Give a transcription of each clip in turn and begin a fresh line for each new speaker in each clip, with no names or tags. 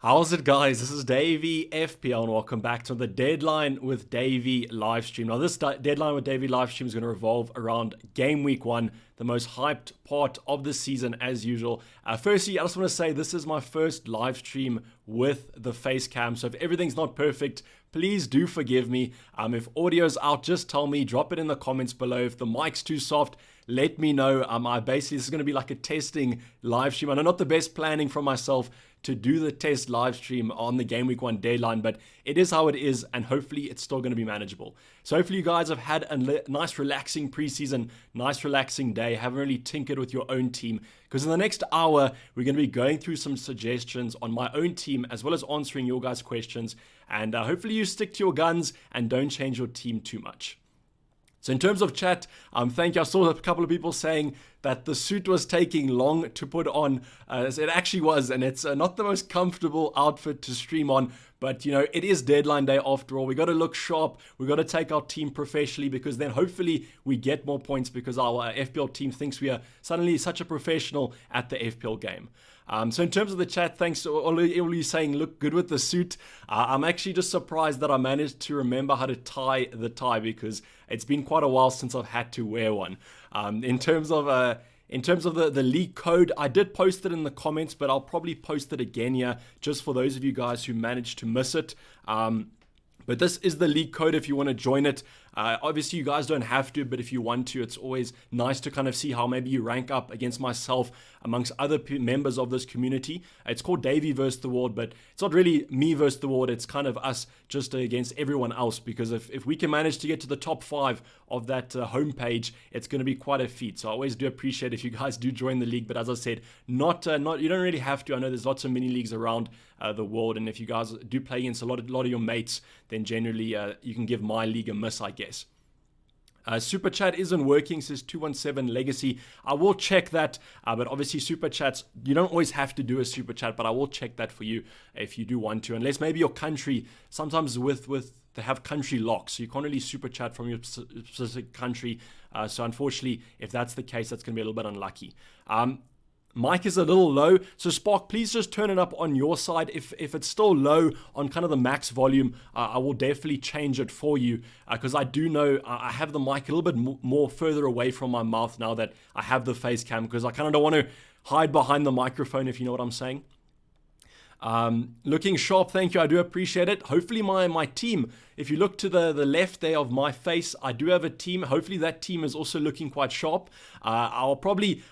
How's it, guys? This is Dayvy FPL and welcome back to the Deadline with Dayvy livestream. Now this Deadline with Dayvy livestream is going to revolve around Gameweek One, the most hyped part of the season as usual. Firstly, I just want to say this is my first live stream with the face cam, so if everything's not perfect, please do forgive me. If audio's out, just tell me, drop it in the comments below. If the mic's too soft, let me know. This is going to be like a testing live stream. I know not the best planning from myself to do the test live stream on the Gameweek One deadline, but it is how it is, and hopefully it's still going to be manageable. So hopefully you guys have had a nice relaxing preseason, nice relaxing day, haven't really tinkered with your own team, because in the next hour we're going to be going through some suggestions on my own team as well as answering your guys' questions, and hopefully you stick to your guns and don't change your team too much. So in terms of chat, thank you. I saw a couple of people saying that the suit was taking long to put on. It actually was, and it's not the most comfortable outfit to stream on. But, you know, it is deadline day after all. We got to look sharp. We got to take our team professionally, because then hopefully we get more points because our FPL team thinks we are suddenly such a professional at the FPL game. So in terms of the chat, thanks to all you saying look good with the suit. I'm actually just surprised that I managed to remember how to tie the tie, because it's been quite a while since I've had to wear one. In terms of the league code, I did post it in the comments, but I'll probably post it again here just for those of you guys who managed to miss it. But this is the league code if you want to join it. Obviously, you guys don't have to, but if you want to, it's always nice to kind of see how maybe you rank up against myself amongst other members of this community. It's called Dayvy versus the world, but it's not really me versus the world. It's kind of us just against everyone else, because if we can manage to get to the top 5 of that homepage, it's going to be quite a feat. So I always do appreciate if you guys do join the league, but as I said, not you don't really have to. I know there's lots of mini leagues around the world, and if you guys do play against a lot of your mates, then generally you can give my league a miss, I guess. Super Chat isn't working, says 217 Legacy. I will check that, but obviously Super Chats, you don't always have to do a Super Chat, but I will check that for you if you do want to, unless maybe your country, sometimes they have country locks, so you can't really Super Chat from your specific country. So unfortunately, if that's the case, that's going to be a little bit unlucky. Mic is a little low, so Spark, please just turn it up on your side. If it's still low on kind of the max volume, I will definitely change it for you, because I do know I have the mic a little bit more further away from my mouth now that I have the face cam, because I kind of don't want to hide behind the microphone, if you know what I'm saying. Looking sharp, thank you, I do appreciate it. Hopefully my team, if you look to the left there of my face, I do have a team. Hopefully that team is also looking quite sharp. I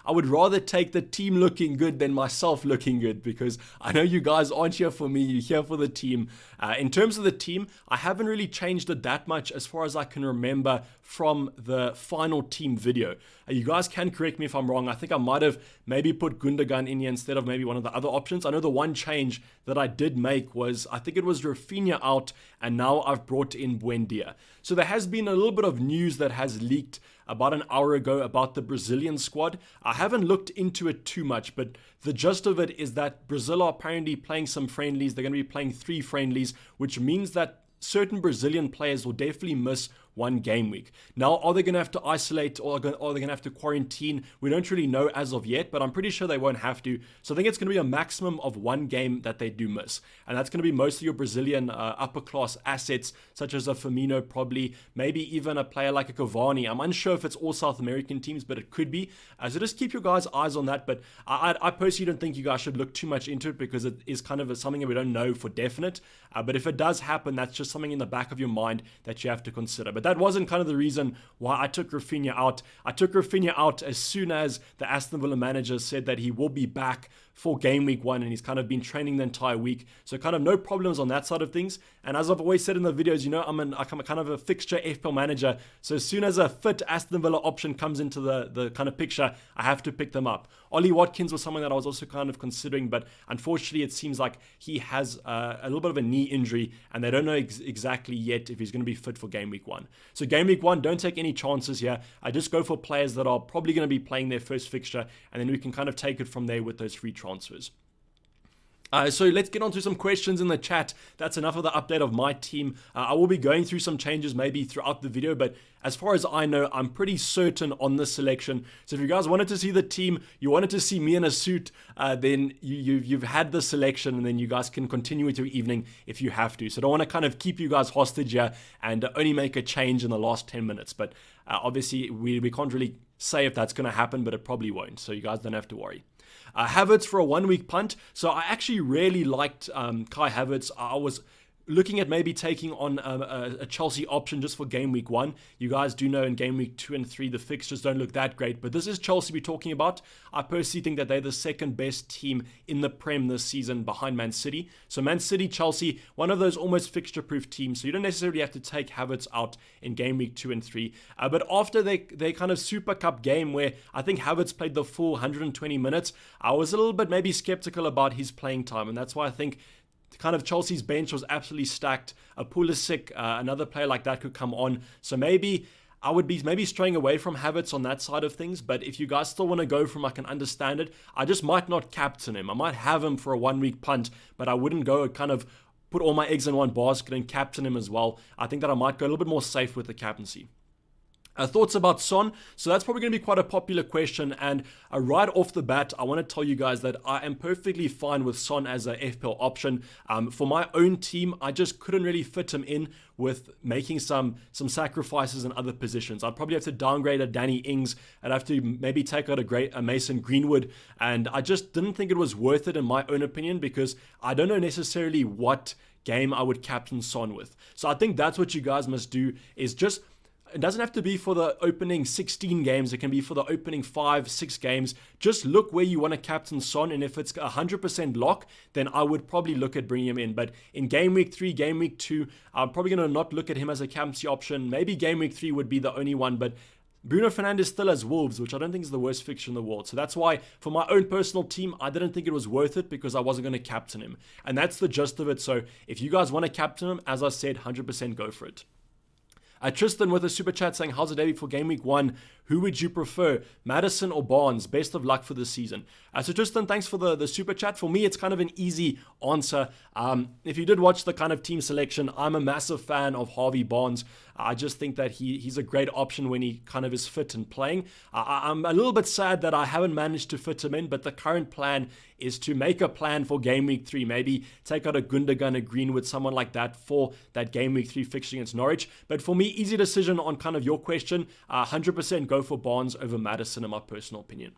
would rather take the team looking good than myself looking good, because I know you guys aren't here for me, you're here for the team. In terms of the team, I haven't really changed it that much as far as I can remember from the final team video. You guys can correct me if I'm wrong. I think I might have maybe put Gundagan in here instead of maybe one of the other options. I know the one change that I did make was, I think it was Rafinha out, and now I've brought in Buendia. So there has been a little bit of news that has leaked about an hour ago about the Brazilian squad. I haven't looked into it too much, but the gist of it is that Brazil are apparently playing some friendlies. They're going to be playing 3 friendlies, which means that certain Brazilian players will definitely miss one game week. Now, are they going to have to isolate, or are they going to have to quarantine? We don't really know as of yet, but I'm pretty sure they won't have to. So I think it's going to be a maximum of 1 game that they do miss. And that's going to be most of your Brazilian upper class assets, such as a Firmino, probably, maybe even a player like a Cavani. I'm unsure if it's all South American teams, but it could be. So just keep your guys' eyes on that. But I personally don't think you guys should look too much into it, because it is kind of something that we don't know for definite. But if it does happen, that's just something in the back of your mind that you have to consider. But that wasn't kind of the reason why I took Rafinha out. I took Rafinha out as soon as the Aston Villa manager said that he will be back for Gameweek One, and he's kind of been training the entire week. So kind of no problems on that side of things. And as I've always said in the videos, you know, I'm kind of a fixture FPL manager. So as soon as a fit Aston Villa option comes into the kind of picture, I have to pick them up. Ollie Watkins was someone that I was also kind of considering, but unfortunately it seems like he has a little bit of a knee injury, and they don't know exactly yet if he's going to be fit for Gameweek One. So Gameweek One, don't take any chances here. I just go for players that are probably going to be playing their first fixture, and then we can kind of take it from there with those free transfers. So let's get on to some questions in the chat. That's enough of the update of my team. I will be going through some changes maybe throughout the video, but as far as I know, I'm pretty certain on this selection. So if you guys wanted to see the team, you wanted to see me in a suit, then you've had the selection, and then you guys can continue with your evening if you have to. So I don't want to kind of keep you guys hostage here and only make a change in the last 10 minutes. But obviously, we can't really say if that's going to happen, but it probably won't. So you guys don't have to worry. Havertz for a 1 week punt. So I actually really liked Kai Havertz. I was looking at maybe taking on a Chelsea option just for game week 1. You guys do know in game week 2 and 3 the fixtures don't look that great, but this is Chelsea we're talking about. I personally think that they're the second best team in the Prem this season behind Man City. So Man City, Chelsea, one of those almost fixture-proof teams, so you don't necessarily have to take Havertz out in game week 2 and 3. But after they kind of Super Cup game where I think Havertz played the full 120 minutes, I was a little bit maybe skeptical about his playing time, and that's why I think kind of Chelsea's bench was absolutely stacked. A Pulisic, another player like that could come on. So maybe I would be maybe straying away from Havertz on that side of things. But if you guys still want to go from, I can understand it. I just might not captain him. I might have him for a 1 week punt, but I wouldn't go and kind of put all my eggs in one basket and captain him as well. I think that I might go a little bit more safe with the captaincy. Thoughts about Son? So that's probably going to be quite a popular question, and right off the bat, I want to tell you guys that I am perfectly fine with Son as a FPL option. For my own team, I just couldn't really fit him in with making some sacrifices in other positions. I'd probably have to downgrade a Danny Ings. I'd have to maybe take out a Mason Greenwood, and I just didn't think it was worth it in my own opinion because I don't know necessarily what game I would captain Son with. So I think that's what you guys must do is just... It doesn't have to be for the opening 16 games. It can be for the opening 5-6 games. Just look where you want to captain Son, and if it's 100% lock, then I would probably look at bringing him in. But in game week 3, game week 2, I'm probably going to not look at him as a captaincy option. Maybe game week 3 would be the only one, but Bruno Fernandes still has Wolves, which I don't think is the worst fixture in the world. So that's why, for my own personal team, I didn't think it was worth it because I wasn't going to captain him. And that's the gist of it. So if you guys want to captain him, as I said, 100% go for it. Tristan with a super chat saying, how's it, Dayvy, for game week 1? Who would you prefer, Maddison or Barnes? Best of luck for the season. So Tristan, thanks for the super chat. For me, it's kind of an easy answer. If you did watch the kind of team selection, I'm a massive fan of Harvey Barnes. I just think that he's a great option when he kind of is fit and playing. I'm a little bit sad that I haven't managed to fit him in, but the current plan is to make a plan for game week 3. Maybe take out a Gundagan, a Greenwood, someone like that for that game week 3 fixture against Norwich. But for me, easy decision on kind of your question. 100% go for Barnes over Maddison in my personal opinion.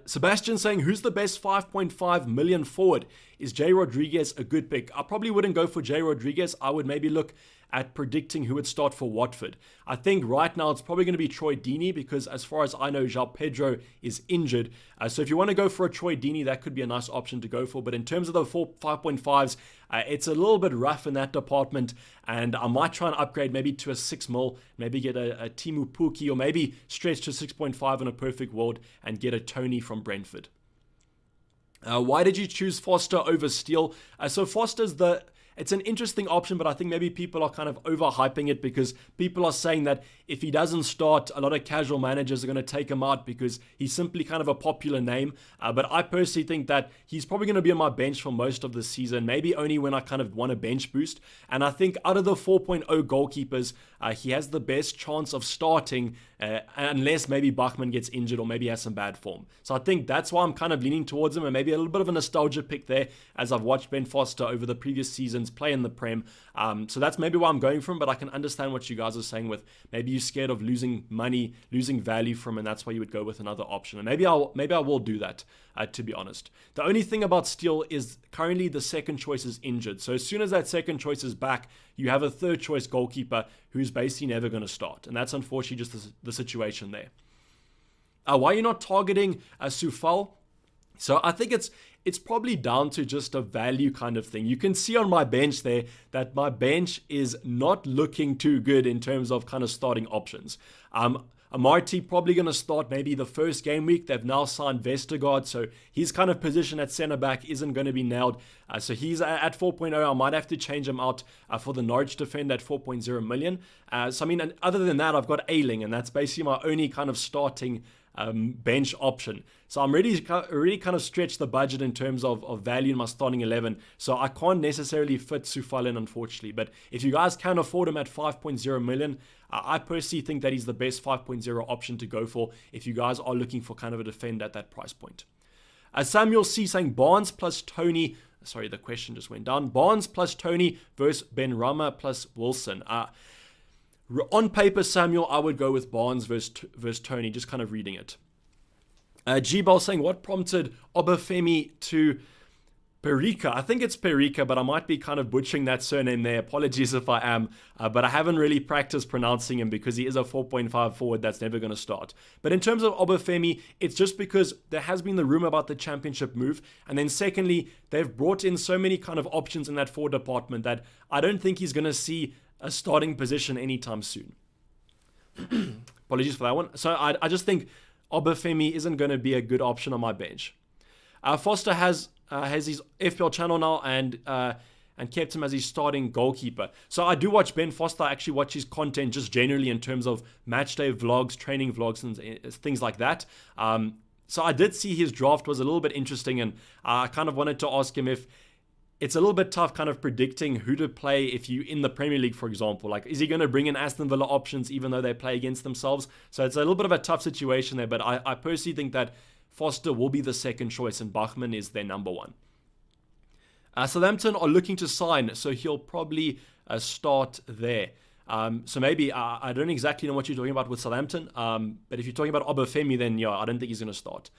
Sebastian saying, who's the best 5.5 million forward? Is Jay Rodriguez a good pick? I probably wouldn't go for Jay Rodriguez. I would maybe look at predicting who would start for Watford. I think right now it's probably going to be Troy Deeney because as far as I know, João Pedro is injured. So if you want to go for a Troy Deeney, that could be a nice option to go for. But in terms of the 5.5s, it's a little bit rough in that department. And I might try and upgrade maybe to a 6 mil, maybe get a Timu Puki, or maybe stretch to 6.5 in a perfect world and get a Tony from Brentford. Why did you choose Foster over Steele? So Foster's it's an interesting option, but I think maybe people are kind of overhyping it because people are saying that if he doesn't start, a lot of casual managers are going to take him out because he's simply kind of a popular name. But I personally think that he's probably going to be on my bench for most of the season, maybe only when I kind of want a bench boost. And I think out of the 4.0 goalkeepers, he has the best chance of starting unless maybe Bachmann gets injured or maybe has some bad form. So I think that's why I'm kind of leaning towards him, and maybe a little bit of a nostalgia pick there as I've watched Ben Foster over the previous seasons play in the Prem. So that's maybe why I'm going for him, but I can understand what you guys are saying with maybe you're scared of losing money, losing value from him, and that's why you would go with another option. And maybe I will do that, to be honest. The only thing about Steele is currently the second choice is injured. So as soon as that second choice is back, you have a third choice goalkeeper who's basically never going to start. And that's unfortunately just the situation there. Why are you not targeting Soufal? So I think it's probably down to just a value kind of thing. You can see on my bench there that my bench is not looking too good in terms of kind of starting options. Amarty probably going to start maybe the first game week. They've now signed Vestergaard, so his kind of position at centre-back isn't going to be nailed. So he's at 4.0. I might have to change him out for the Norwich defender at 4.0 million. So I mean, other than that, I've got Ailing, and that's basically my only kind of starting bench option. So I'm really kind of stretched the budget in terms of value in my starting 11. So I can't necessarily fit Sufalin, unfortunately. But if you guys can afford him at 5.0 million, I personally think that he's the best 5.0 option to go for if you guys are looking for kind of a defender at that price point. Samuel C saying Barnes plus Tony. Sorry, the question just went down. Barnes plus Tony versus Ben Rama plus Wilson. On paper, Samuel, I would go with Barnes versus Tony, just kind of reading it. G-Ball saying, what prompted Obafemi to Perica? I think it's Perica, but I might be kind of butchering that surname there. Apologies if I am, but I haven't really practiced pronouncing him because he is a 4.5 forward that's never going to start. But in terms of Obafemi, it's just because there has been the rumor about the championship move. And then secondly, they've brought in so many kind of options in that forward department that I don't think he's going to see a starting position anytime soon. Apologies for that one. So I just think Obafemi isn't going to be a good option on my bench. Foster has his FPL channel now and kept him as his starting goalkeeper. So I do watch Ben Foster. I actually watch his content just generally in terms of matchday vlogs, training vlogs, and things like that. So I did see his draft was a little bit interesting, and I kind of wanted to ask him if it's a little bit tough kind of predicting who to play if you in the Premier League, for example. Like, is he going to bring in Aston Villa options even though they play against themselves? So it's a little bit of a tough situation there, but I personally think that Foster will be the second choice and Bachmann is their number one. Southampton are looking to sign, so he'll probably start there. So maybe, I don't exactly know what you're talking about with Southampton, but if you're talking about Obafemi, then yeah, I don't think he's going to start.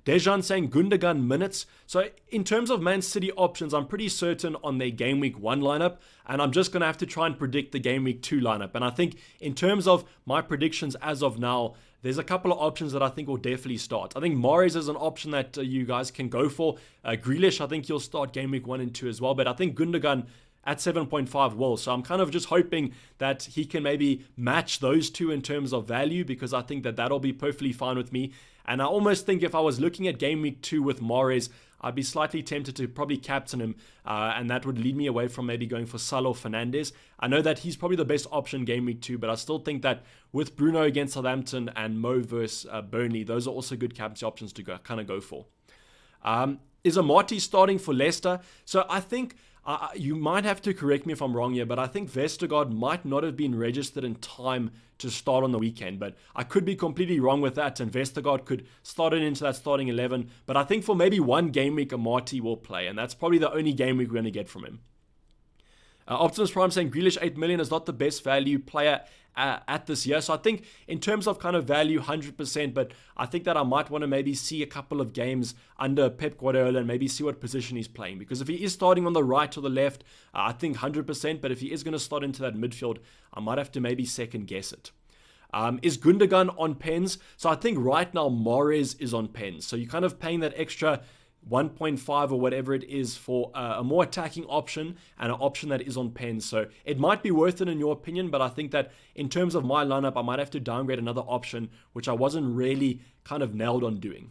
Dejan saying Gundagan minutes. So in terms of Man City options, I'm pretty certain on their Gameweek 1 lineup, and I'm just going to have to try and predict the Gameweek 2 lineup. And I think in terms of my predictions as of now, there's a couple of options that I think will definitely start. I think Mahrez is an option that you guys can go for. Grealish, I think he'll start Gameweek 1 and 2 as well, but I think Gundagan at 7.5 will. So I'm kind of just hoping that he can maybe match those two in terms of value, because I think that that'll be perfectly fine with me. And I almost think if I was looking at Game Week 2 with Mahrez, I'd be slightly tempted to probably captain him, and that would lead me away from maybe going for Salah or Fernandes. I know that he's probably the best option Game Week 2, but I still think that with Bruno against Southampton and Mo versus Burnley, those are also good captain options to go for. Is Amati starting for Leicester? So I think you might have to correct me if I'm wrong here, but I think Vestergaard might not have been registered in time to start on the weekend, but I could be completely wrong with that, and Vestergaard could start it into that starting 11, but I think for maybe one game week Amati will play, and that's probably the only game week we're going to get from him. Optimus Prime saying Grealish 8 million is not the best value player at this year. So I think in terms of kind of value, 100%, but I think that I might want to maybe see a couple of games under Pep Guardiola and maybe see what position he's playing. Because if he is starting on the right or the left, I think 100%, but if he is going to start into that midfield, I might have to maybe second guess it. Is Gundagan on pens? So I think right now Mahrez is on pens. So you're kind of paying that extra 1.5 or whatever it is for a more attacking option and an option that is on pens. So it might be worth it in your opinion, but I think that in terms of my lineup, I might have to downgrade another option, which I wasn't really kind of nailed on doing.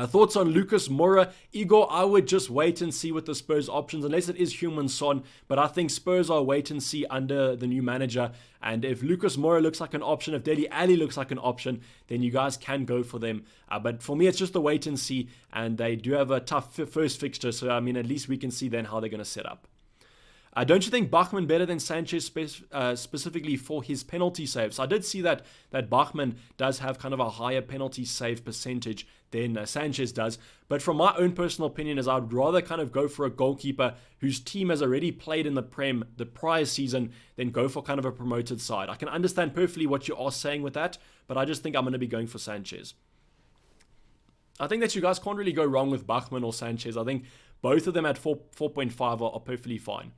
Thoughts on Lucas Mora? Igor, I would just wait and see with the Spurs options, unless it is Heung-min Son, but I think Spurs are wait and see under the new manager, and if Lucas Mora looks like an option, if Dele Alli looks like an option, then you guys can go for them, but for me it's just a wait and see, and they do have a tough first fixture, so I mean at least we can see then how they're going to set up. Don't you think Bachmann better than Sanchez specifically for his penalty saves? I did see that Bachmann does have kind of a higher penalty save percentage than Sanchez does. But from my own personal opinion is I'd rather kind of go for a goalkeeper whose team has already played in the Prem the prior season than go for kind of a promoted side. I can understand perfectly what you are saying with that, but I just think I'm going to be going for Sanchez. I think that you guys can't really go wrong with Bachmann or Sanchez. I think both of them at 4.5 are perfectly fine.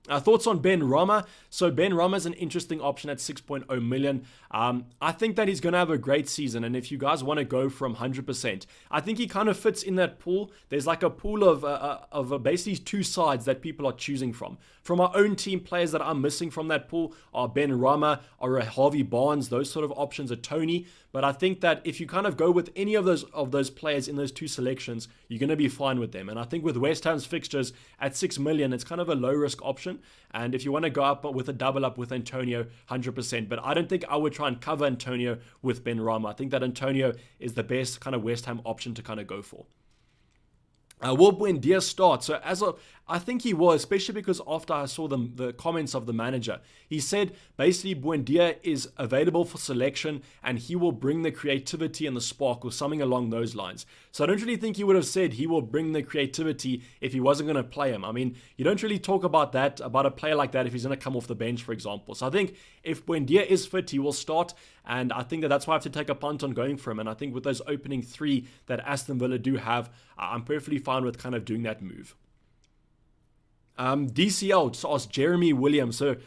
Thoughts on Ben Rama? So Ben Rama is an interesting option at 6.0 million. I think that he's going to have a great season, and if you guys want to go from 100%, I think he kind of fits in that pool. There's like a pool of basically two sides that people are choosing from. From our own team, players that I'm missing from that pool are Ben Rama or Harvey Barnes. Those sort of options are Tony. But I think that if you kind of go with any of those players in those two selections, you're going to be fine with them. And I think with West Ham's fixtures at 6 million, it's kind of a low risk option. option. And if you want to go up with a double up with Antonio, 100%. But I don't think I would try and cover Antonio with Ben Rama. I think that Antonio is the best kind of West Ham option to kind of go for. Will Buendia start? So I think he was, especially because after I saw the comments of the manager, he said basically Buendia is available for selection and he will bring the creativity and the spark or something along those lines. So I don't really think he would have said he will bring the creativity if he wasn't going to play him. I mean, you don't really talk about a player like that if he's going to come off the bench, for example. So I think if Buendia is fit, he will start. And I think that's why I have to take a punt on going for him. And I think with those opening 3 that Aston Villa do have, I'm perfectly fine with kind of doing that move. DCL just asked Jeremy Williams. So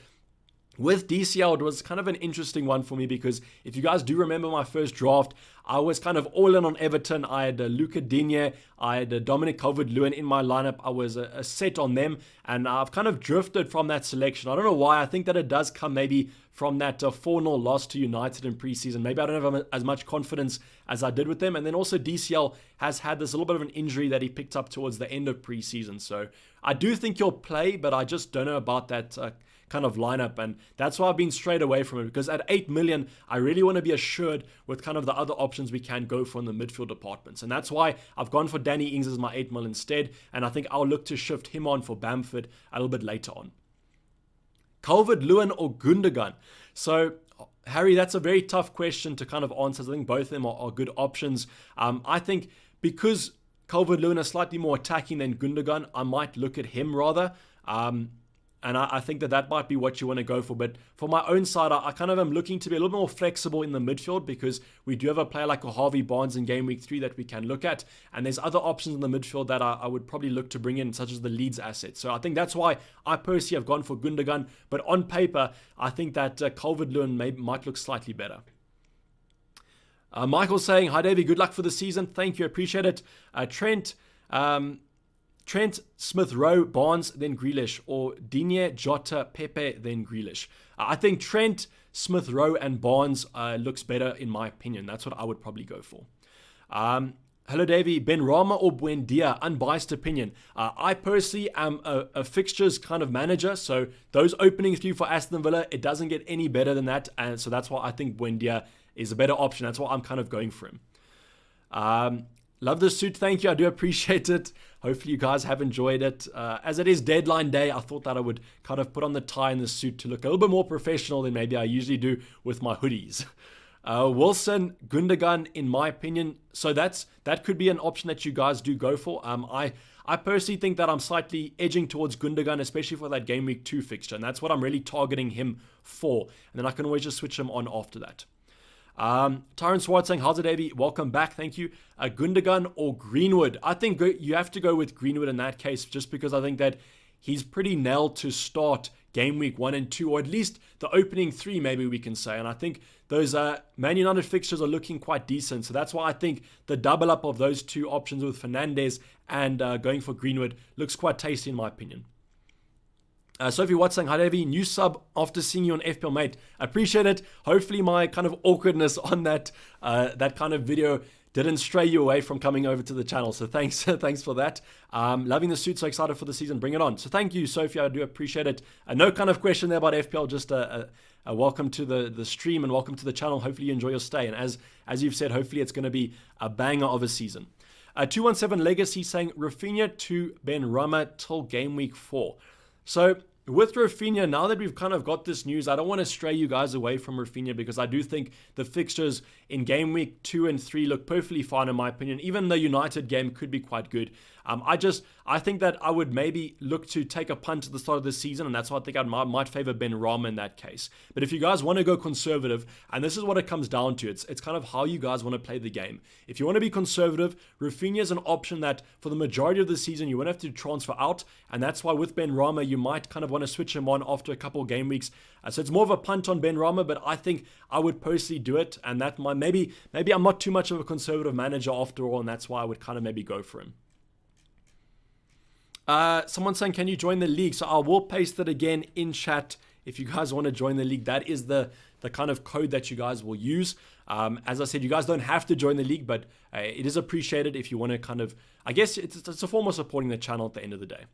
with DCL, it was kind of an interesting one for me because if you guys do remember my first draft, I was kind of all in on Everton. I had Lukaku, I had Dominic Calvert-Lewin in my lineup. I was set on them, and I've kind of drifted from that selection. I don't know why. I think that it does come maybe from that 4-0 loss to United in preseason. Maybe I don't have as much confidence as I did with them. And then also DCL has had this little bit of an injury that he picked up towards the end of preseason. So I do think he'll play, but I just don't know about that kind of lineup, and that's why I've been straight away from it, because at 8 million I really want to be assured with kind of the other options we can go for in the midfield departments, and that's why I've gone for Danny Ings as my 8 mil instead, and I think I'll look to shift him on for Bamford a little bit later on. Culvert, Lewin or Gundagan? So Harry, that's a very tough question to kind of answer. I think both of them are good options. I think because Calvert-Lewin is slightly more attacking than Gundagan, I might look at him rather. And I think that might be what you want to go for. But for my own side, I kind of am looking to be a little more flexible in the midfield because we do have a player like a Harvey Barnes in Game Week 3 that we can look at. And there's other options in the midfield that I would probably look to bring in, such as the Leeds asset. So I think that's why I personally have gone for Gundagan. But on paper, I think that Calvert-Lewin might look slightly better. Michael saying, hi, Davey, good luck for the season. Thank you, appreciate it. Trent, Smith Rowe, Barnes, then Grealish, or Digne, Jota, Pepe, then Grealish. I think Trent, Smith Rowe, and Barnes looks better in my opinion. That's what I would probably go for. Hello, Davey. Ben Rama or Buendia? Unbiased opinion. I personally am a fixtures kind of manager, so those openings for you for Aston Villa, it doesn't get any better than that, and so that's why I think Buendia is a better option. That's why I'm kind of going for him. Love the suit, thank you. I do appreciate it. Hopefully you guys have enjoyed it. As it is deadline day, I thought that I would kind of put on the tie and the suit to look a little bit more professional than maybe I usually do with my hoodies. Wilson, Gundagan, in my opinion. So that could be an option that you guys do go for. I personally think that I'm slightly edging towards Gundagan, especially for that Game Week 2 fixture. And that's what I'm really targeting him for. And then I can always just switch him on after that. Tyron Swart saying, how's it, Davey? Welcome back, thank you. Gundagan or Greenwood? I think you have to go with Greenwood in that case, just because I think that he's pretty nailed to start Game Week 1 and 2, or at least the opening 3, maybe we can say. And I think those Man United fixtures are looking quite decent. So that's why I think the double up of those two options with Fernandes and going for Greenwood looks quite tasty in my opinion. Sophie Watts saying, hi Davey, new sub after seeing you on FPL, mate. Appreciate it. Hopefully my kind of awkwardness on that kind of video didn't stray you away from coming over to the channel. So thanks for that. Loving the suit, so excited for the season. Bring it on. So thank you, Sophie. I do appreciate it. No kind of question there about FPL, just a welcome to the stream and welcome to the channel. Hopefully you enjoy your stay. And as you've said, hopefully it's going to be a banger of a season. 217 Legacy saying, Rafinha to Ben Rama till Game Week 4. So with Rafinha, now that we've kind of got this news, I don't want to stray you guys away from Rafinha because I do think the fixtures in Game Week 2 and 3 look perfectly fine in my opinion. Even the United game could be quite good. I think that I would maybe look to take a punt at the start of the season, and that's why I think I might favor Ben Rama in that case. But if you guys want to go conservative, and this is what it comes down to, it's kind of how you guys want to play the game. If you want to be conservative, Rafinha is an option that for the majority of the season you won't have to transfer out, and that's why with Ben Rama you might kind of want to switch him on after a couple of game weeks. So it's more of a punt on Ben Rama, but I think I would personally do it, and that might maybe I'm not too much of a conservative manager after all, and that's why I would kind of maybe go for him. Someone saying, can you join the league? So I will paste it again in chat if you guys want to join the league. That is the kind of code that you guys will use. As I said, you guys don't have to join the league, but it is appreciated if you want to kind of, I guess it's a form of supporting the channel at the end of the day.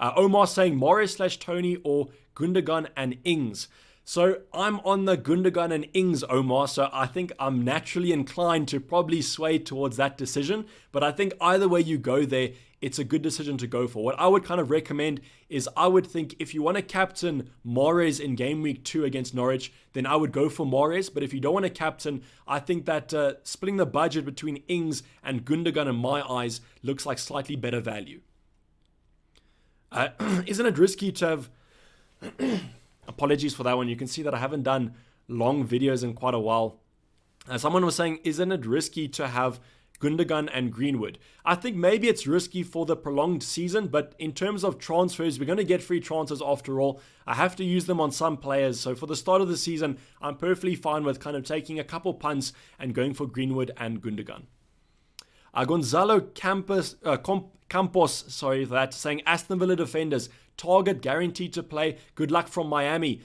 Omar saying Mora/Tony or Gundagan and Ings. So I'm on the Gundagan and Ings, Omar, so I think I'm naturally inclined to probably sway towards that decision, but I think either way you go there, it's a good decision to go for. What I would kind of recommend is I would think if you want to captain Mahrez in Game Week 2 against Norwich, then I would go for Mahrez, but if you don't want to captain, I think that splitting the budget between Ings and Gundagan in my eyes looks like slightly better value. Isn't it risky to have... Apologies for that one. You can see that I haven't done long videos in quite a while. Someone was saying, isn't it risky to have Gundagan and Greenwood? I think maybe it's risky for the prolonged season, but in terms of transfers, we're going to get free transfers after all. I have to use them on some players. So for the start of the season, I'm perfectly fine with kind of taking a couple punts and going for Greenwood and Gundagan. Gonzalo Campos, saying Aston Villa defenders, target guaranteed to play. Good luck from Miami.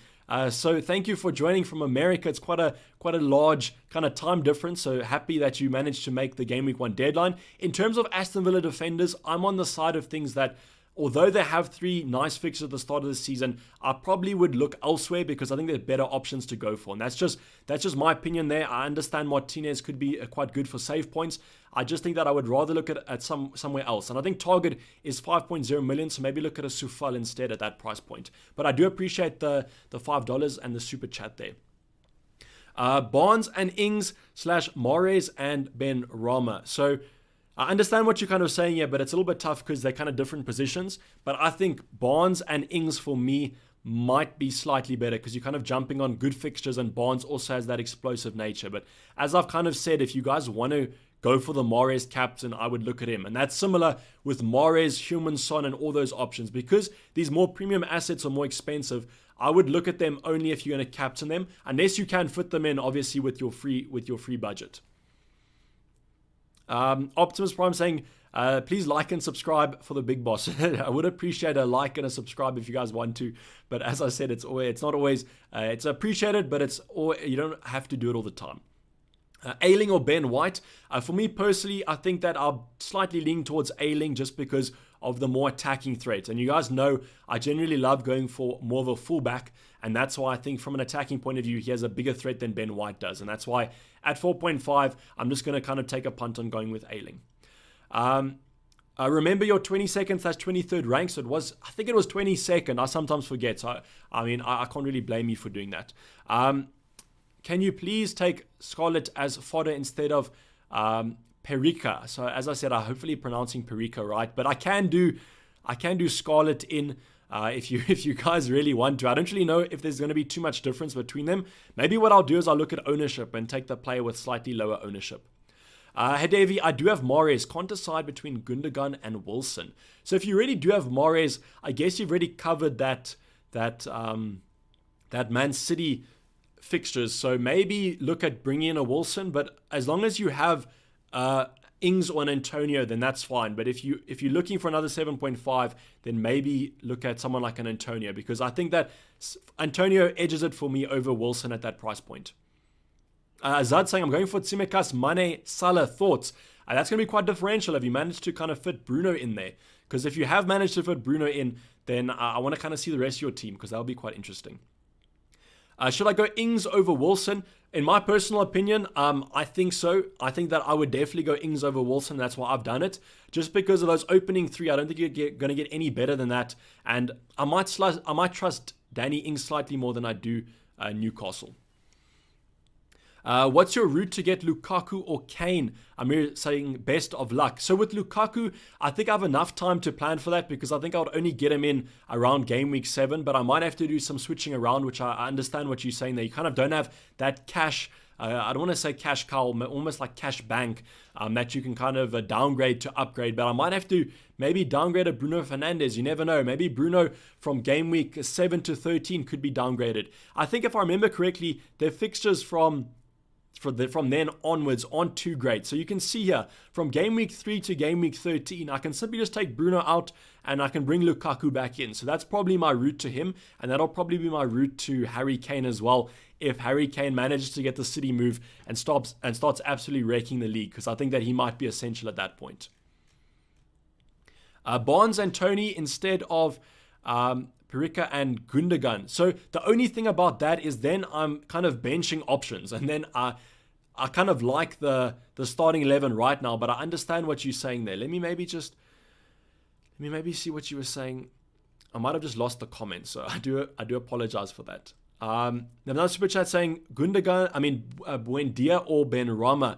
So thank you for joining from America. It's quite a large kind of time difference. So happy that you managed to make the Game Week 1 deadline. In terms of Aston Villa defenders, I'm on the side of things that although they have 3 nice fixtures at the start of the season, I probably would look elsewhere because I think there's better options to go for. And that's just my opinion there. I understand Martinez could be quite good for save points. I just think that I would rather look at somewhere else. And I think target is 5.0 million, so maybe look at a Sufal instead at that price point. But I do appreciate the $5 and the super chat there. Barnes and Ings / Mahrez and Ben Rama. So I understand what you're kind of saying here, but it's a little bit tough because they're kind of different positions. But I think Barnes and Ings for me might be slightly better because you're kind of jumping on good fixtures and Barnes also has that explosive nature. But as I've kind of said, if you guys want to go for the Mahrez captain, I would look at him. And that's similar with Mahrez, Heung-min Son, and all those options. Because these more premium assets are more expensive, I would look at them only if you're going to captain them, unless you can fit them in, obviously, with your free budget. Optimus Prime saying, please like and subscribe for the big boss. I would appreciate a like and a subscribe if you guys want to. But as I said, it's not always, it's appreciated, but you don't have to do it all the time. Ayling or Ben White? For me personally, I think that I'll slightly lean towards Ayling just because of the more attacking threat. And you guys know I generally love going for more of a fullback, and that's why I think from an attacking point of view, he has a bigger threat than Ben White does. And that's why at 4.5, I'm just going to kind of take a punt on going with Ayling. Remember your 22nd / 23rd rank. So I think it was 22nd. I sometimes forget. So, I can't really blame you for doing that. Can you please take Scarlett as fodder instead of Perica? So as I said, I'm hopefully pronouncing Perica right, but I can do Scarlett in if you guys really want to. I don't really know if there's going to be too much difference between them. Maybe what I'll do is I'll look at ownership and take the player with slightly lower ownership. Hey Dayvy, I do have Mahrez. Can't decide between Gundagan and Wilson. So if you really do have Mahrez, I guess you've already covered that Man City fixtures, so maybe look at bringing in a Wilson, but as long as you have Ings or an Antonio, then that's fine. But if you're looking for another 7.5, then maybe look at someone like an Antonio, because I think that Antonio edges it for me over Wilson at that price point. Azad saying, I'm going for Tsimikas, Mane, Salah. Thoughts? That's going to be quite differential if you manage to kind of fit Bruno in there, because if you have managed to fit Bruno in, then I want to kind of see the rest of your team, because that'll be quite interesting. Should I go Ings over Wilson? In my personal opinion, I think so. I think that I would definitely go Ings over Wilson. That's why I've done it. Just because of those opening 3, I don't think you're going to get any better than that. And I might trust Danny Ings slightly more than I do Newcastle. What's your route to get Lukaku or Kane? Amir saying best of luck. So with Lukaku, I think I have enough time to plan for that, because I think I would only get him in around game week 7, but I might have to do some switching around, which I understand what you're saying there. You kind of don't have that cash, I don't want to say cash cow, almost like cash bank, that you can kind of downgrade to upgrade, but I might have to maybe downgrade a Bruno Fernandes. You never know. Maybe Bruno from game week 7 to 13 could be downgraded. I think if I remember correctly, their fixtures from then onwards aren't too great. So you can see here, from game week 3 to game week 13, I can simply just take Bruno out and I can bring Lukaku back in. So that's probably my route to him, and that'll probably be my route to Harry Kane as well, if Harry Kane manages to get the City move and starts absolutely wrecking the league, because I think that he might be essential at that point. Barnes and Tony instead of Perica and Gundagan. So the only thing about that is then I'm kind of benching options, and then I kind of like the starting 11 right now, but I understand what you're saying there. Let me maybe see what you were saying. I might have just lost the comment, so I do apologize for that. Another super chat saying Buendia or Ben Rama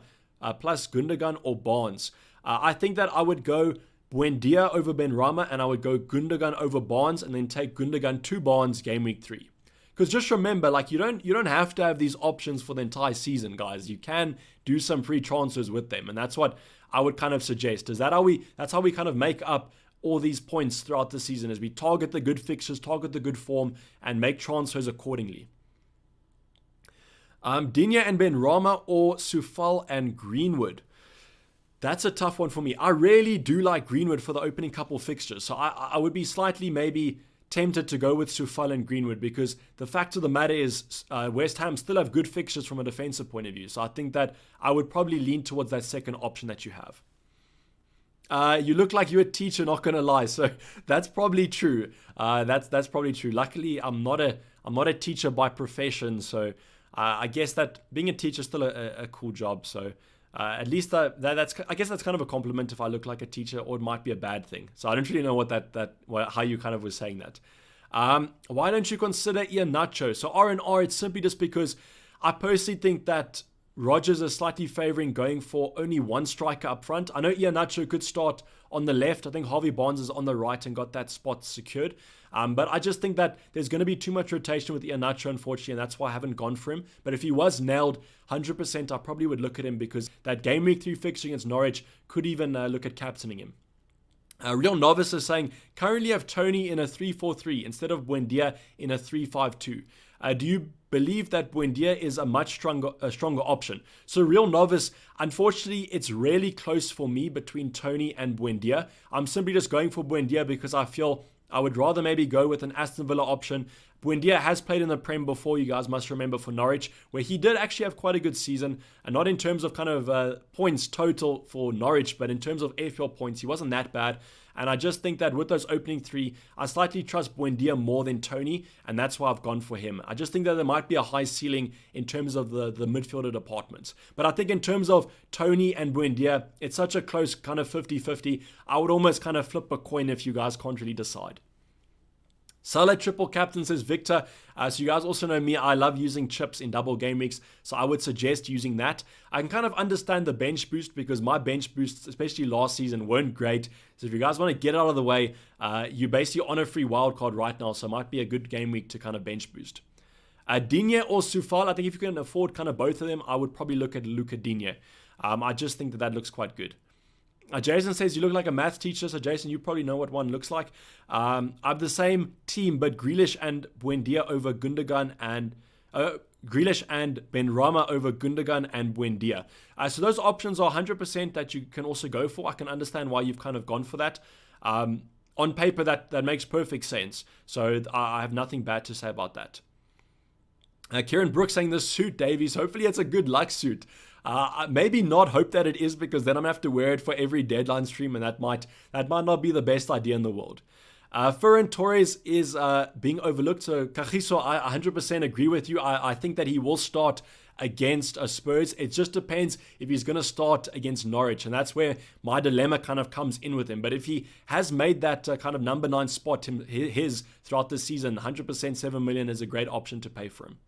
plus Gundagan or Barnes. I think that I would go Buendia over Ben Rama, and I would go Gundagan over Barnes, and then take Gundagan to Barnes game week 3. Because just remember, like, you don't have to have these options for the entire season, guys. You can do some free transfers with them, and that's what I would kind of suggest. That's how we kind of make up all these points throughout the season, as we target the good fixtures, target the good form, and make transfers accordingly. Dinya and Ben Rama or Sufal and Greenwood. That's a tough one for me. I really do like Greenwood for the opening couple fixtures. So I would be slightly maybe tempted to go with Sufal and Greenwood, because the fact of the matter is West Ham still have good fixtures from a defensive point of view. So I think that I would probably lean towards that second option that you have. You look like you're a teacher, not going to lie. So that's probably true. That's probably true. Luckily, I'm not a teacher by profession. So I guess that being a teacher is still a cool job. So at least that's I guess that's kind of a compliment if I look like a teacher, or it might be a bad thing. So I don't really know how you kind of was saying that. Why don't you consider Iheanacho? So R&R, it's simply just because I personally think that Rodgers is slightly favouring going for only one striker up front. I know Iheanacho could start on the left. I think Harvey Barnes is on the right and got that spot secured. But I just think that there's going to be too much rotation with Iheanacho, unfortunately, and that's why I haven't gone for him. But if he was nailed 100%, I probably would look at him, because that game week 3 fixture against Norwich could even look at captaining him. Real Novice is saying, currently have Tony in a 3-4-3 instead of Buendia in a 3-5-2. Do you believe that Buendia is a much stronger option? So Real Novice, unfortunately, it's really close for me between Tony and Buendia. I'm simply just going for Buendia because I feel I would rather maybe go with an Aston Villa option. Buendia has played in the Prem before, you guys must remember, for Norwich, where he did actually have quite a good season, and not in terms of kind of points total for Norwich, but in terms of Fpl points, he wasn't that bad. And I just think that with those opening 3, I slightly trust Buendia more than Tony, and that's why I've gone for him. I just think that there might be a high ceiling in terms of the midfielder departments. But I think in terms of Tony and Buendia, it's such a close kind of 50-50. I would almost kind of flip a coin if you guys can't really decide. Salah triple captain, says Victor. So you guys also know me, I love using chips in double game weeks, so I would suggest using that. I can kind of understand the bench boost, because my bench boosts, especially last season, weren't great. So if you guys want to get out of the way, you're basically on a free wildcard right now, so it might be a good game week to kind of bench boost. Digne or Sufal, I think if you can afford kind of both of them, I would probably look at Luka Digne. I just think that looks quite good. Jason says, you look like a maths teacher. So Jason, you probably know what one looks like. I have the same team, but Grealish and Buendia over Gundagan, and Grealish and Ben Rama over Gundagan and Buendia. So those options are 100% that you can also go for. I can understand why you've kind of gone for that. On paper, that makes perfect sense. So I have nothing bad to say about that. Kieran Brooks saying, this suit, Davies, hopefully it's a good luck suit. Maybe not, hope that it is, because then I'm going to have to wear it for every deadline stream, and that might not be the best idea in the world. Ferran Torres is being overlooked. So Cajiso, I 100% agree with you. I think that he will start against Spurs. It just depends if he's going to start against Norwich, and that's where my dilemma kind of comes in with him. But if he has made that kind of number 9 spot his throughout the season, 100% 7 million is a great option to pay for him.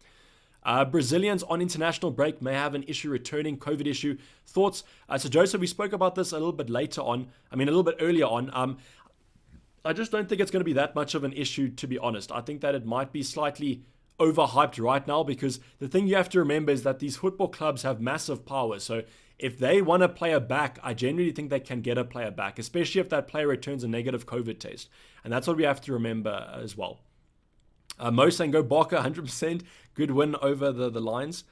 Brazilians on international break may have an issue returning, COVID issue. Thoughts? So Joseph, we spoke about this a little bit earlier on. I just don't think it's going to be that much of an issue, to be honest. I think that it might be slightly overhyped right now, because the thing you have to remember is that these football clubs have massive power. So if they want a player back, I genuinely think they can get a player back, especially if that player returns a negative COVID test. And that's what we have to remember as well. Mo saying, go Barca, 100%. Good win over the Lions.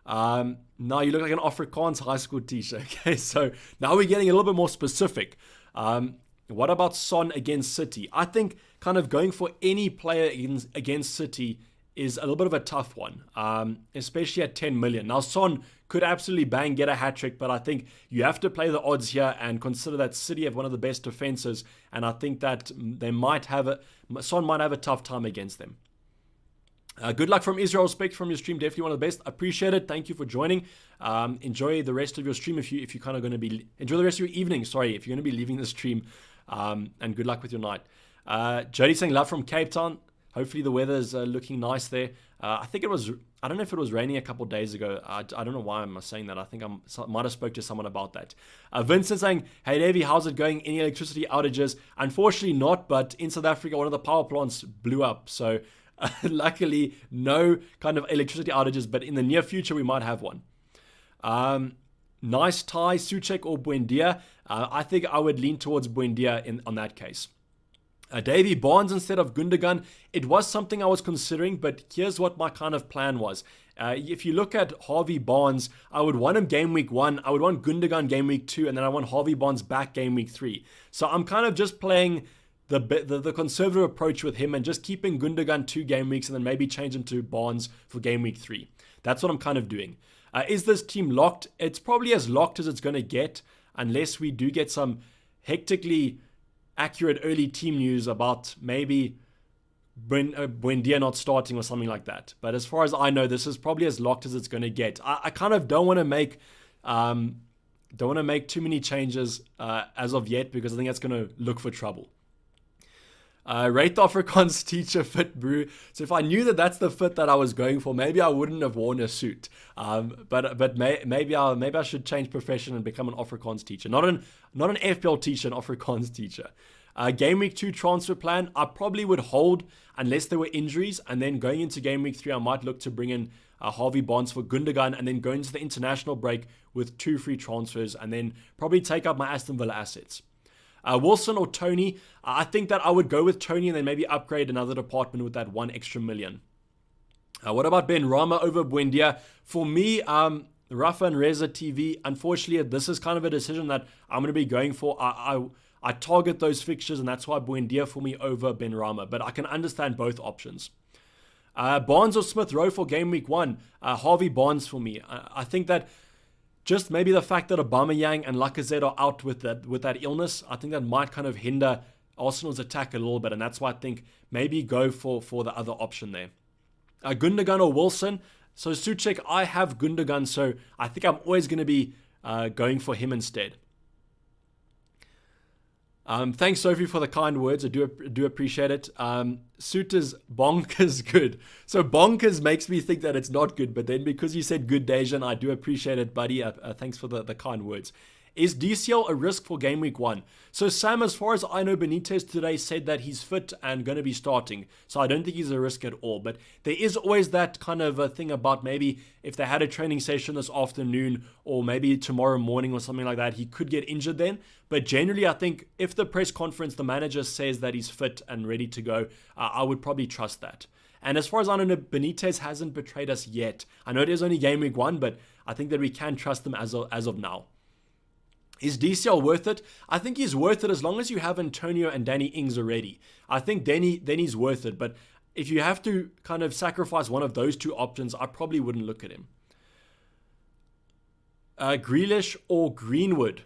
Now you look like an Afrikaans high school teacher. Okay, so now we're getting a little bit more specific. What about Son against City? I think kind of going for any player against City is a little bit of a tough one, especially at 10 million. Now, Son could absolutely bang, get a hat-trick, but I think you have to play the odds here and consider that City have one of the best defenses, and I think that Son might have a tough time against them. Good luck from Israel. Respect from your stream. Definitely one of the best. Appreciate it. Thank you for joining. Enjoy the rest of your stream if you're kind of going to be... Enjoy the rest of your evening, sorry, if you're going to be leaving the stream. And good luck with your night. Jody saying love from Cape Town. Hopefully the weather's looking nice there. I think it was... I don't know if it was raining a couple of days ago. I don't know why I'm saying that. I think I might have spoke to someone about that. Vincent saying, hey, Dayvy, how's it going? Any electricity outages? Unfortunately not, but in South Africa, one of the power plants blew up. So... luckily, no kind of electricity outages, but in the near future, we might have one. Nice tie, Souček or Buendia. I think I would lean towards Buendia on that case. Dayvy, Barnes instead of Gundagan. It was something I was considering, but here's what my kind of plan was. If you look at Harvey Barnes, I would want him game week 1. I would want Gundagan game week 2, and then I want Harvey Barnes back game week 3. So I'm kind of just playing the conservative approach with him and just keeping Gundagan 2 game weeks and then maybe change him to Barnes for game week 3. That's what I'm kind of doing. Is this team locked? It's probably as locked as it's going to get unless we do get some hectically accurate early team news about maybe Buendia not starting or something like that. But as far as I know, this is probably as locked as it's going to get. I kind of don't want to make too many changes as of yet because I think that's going to look for trouble. Rate the Afrikaans teacher fit, brew. So if I knew that that's the fit that I was going for, maybe I wouldn't have worn a suit. But maybe I should change profession and become an Afrikaans teacher, not an FPL teacher, an Afrikaans teacher. Game week 2 transfer plan, I probably would hold unless there were injuries, and then going into game week 3, I might look to bring in Harvey Barnes for Gundagan, and then go into the international break with 2 free transfers, and then probably take up my Aston Villa assets. Wilson or Tony, I think that I would go with Tony and then maybe upgrade another department with that 1 extra million. What about Ben Rama over Buendia? For me, Rafa and Reza TV, unfortunately, this is kind of a decision that I'm going to be going for. I target those fixtures, and that's why Buendia for me over Ben Rama, but I can understand both options. Barnes or Smith Rowe for game week 1, Harvey Barnes for me. I think that just maybe the fact that Aubameyang and Lacazette are out with that illness, I think that might kind of hinder Arsenal's attack a little bit, and that's why I think maybe go for the other option there. Gundagan or Wilson. So Souček, I have Gundagan, so I think I'm always going to be going for him instead. Thanks, Sophie, for the kind words. I do appreciate it. Suit is bonkers good. So bonkers makes me think that it's not good, but then because you said good, Dejan, I do appreciate it, buddy. Thanks for the kind words. Is DCL a risk for game week 1? So Sam, as far as I know, Benitez today said that he's fit and going to be starting. So I don't think he's a risk at all. But there is always that kind of a thing about maybe if they had a training session this afternoon or maybe tomorrow morning or something like that, he could get injured then. But generally, I think if the press conference, the manager says that he's fit and ready to go, I would probably trust that. And as far as I know, Benitez hasn't betrayed us yet. I know it is only game week 1, but I think that we can trust them as of now. Is DCL worth it? I think he's worth it as long as you have Antonio and Danny Ings already. I think Danny's worth it, but if you have to kind of sacrifice one of those 2 options, I probably wouldn't look at him. Grealish or Greenwood?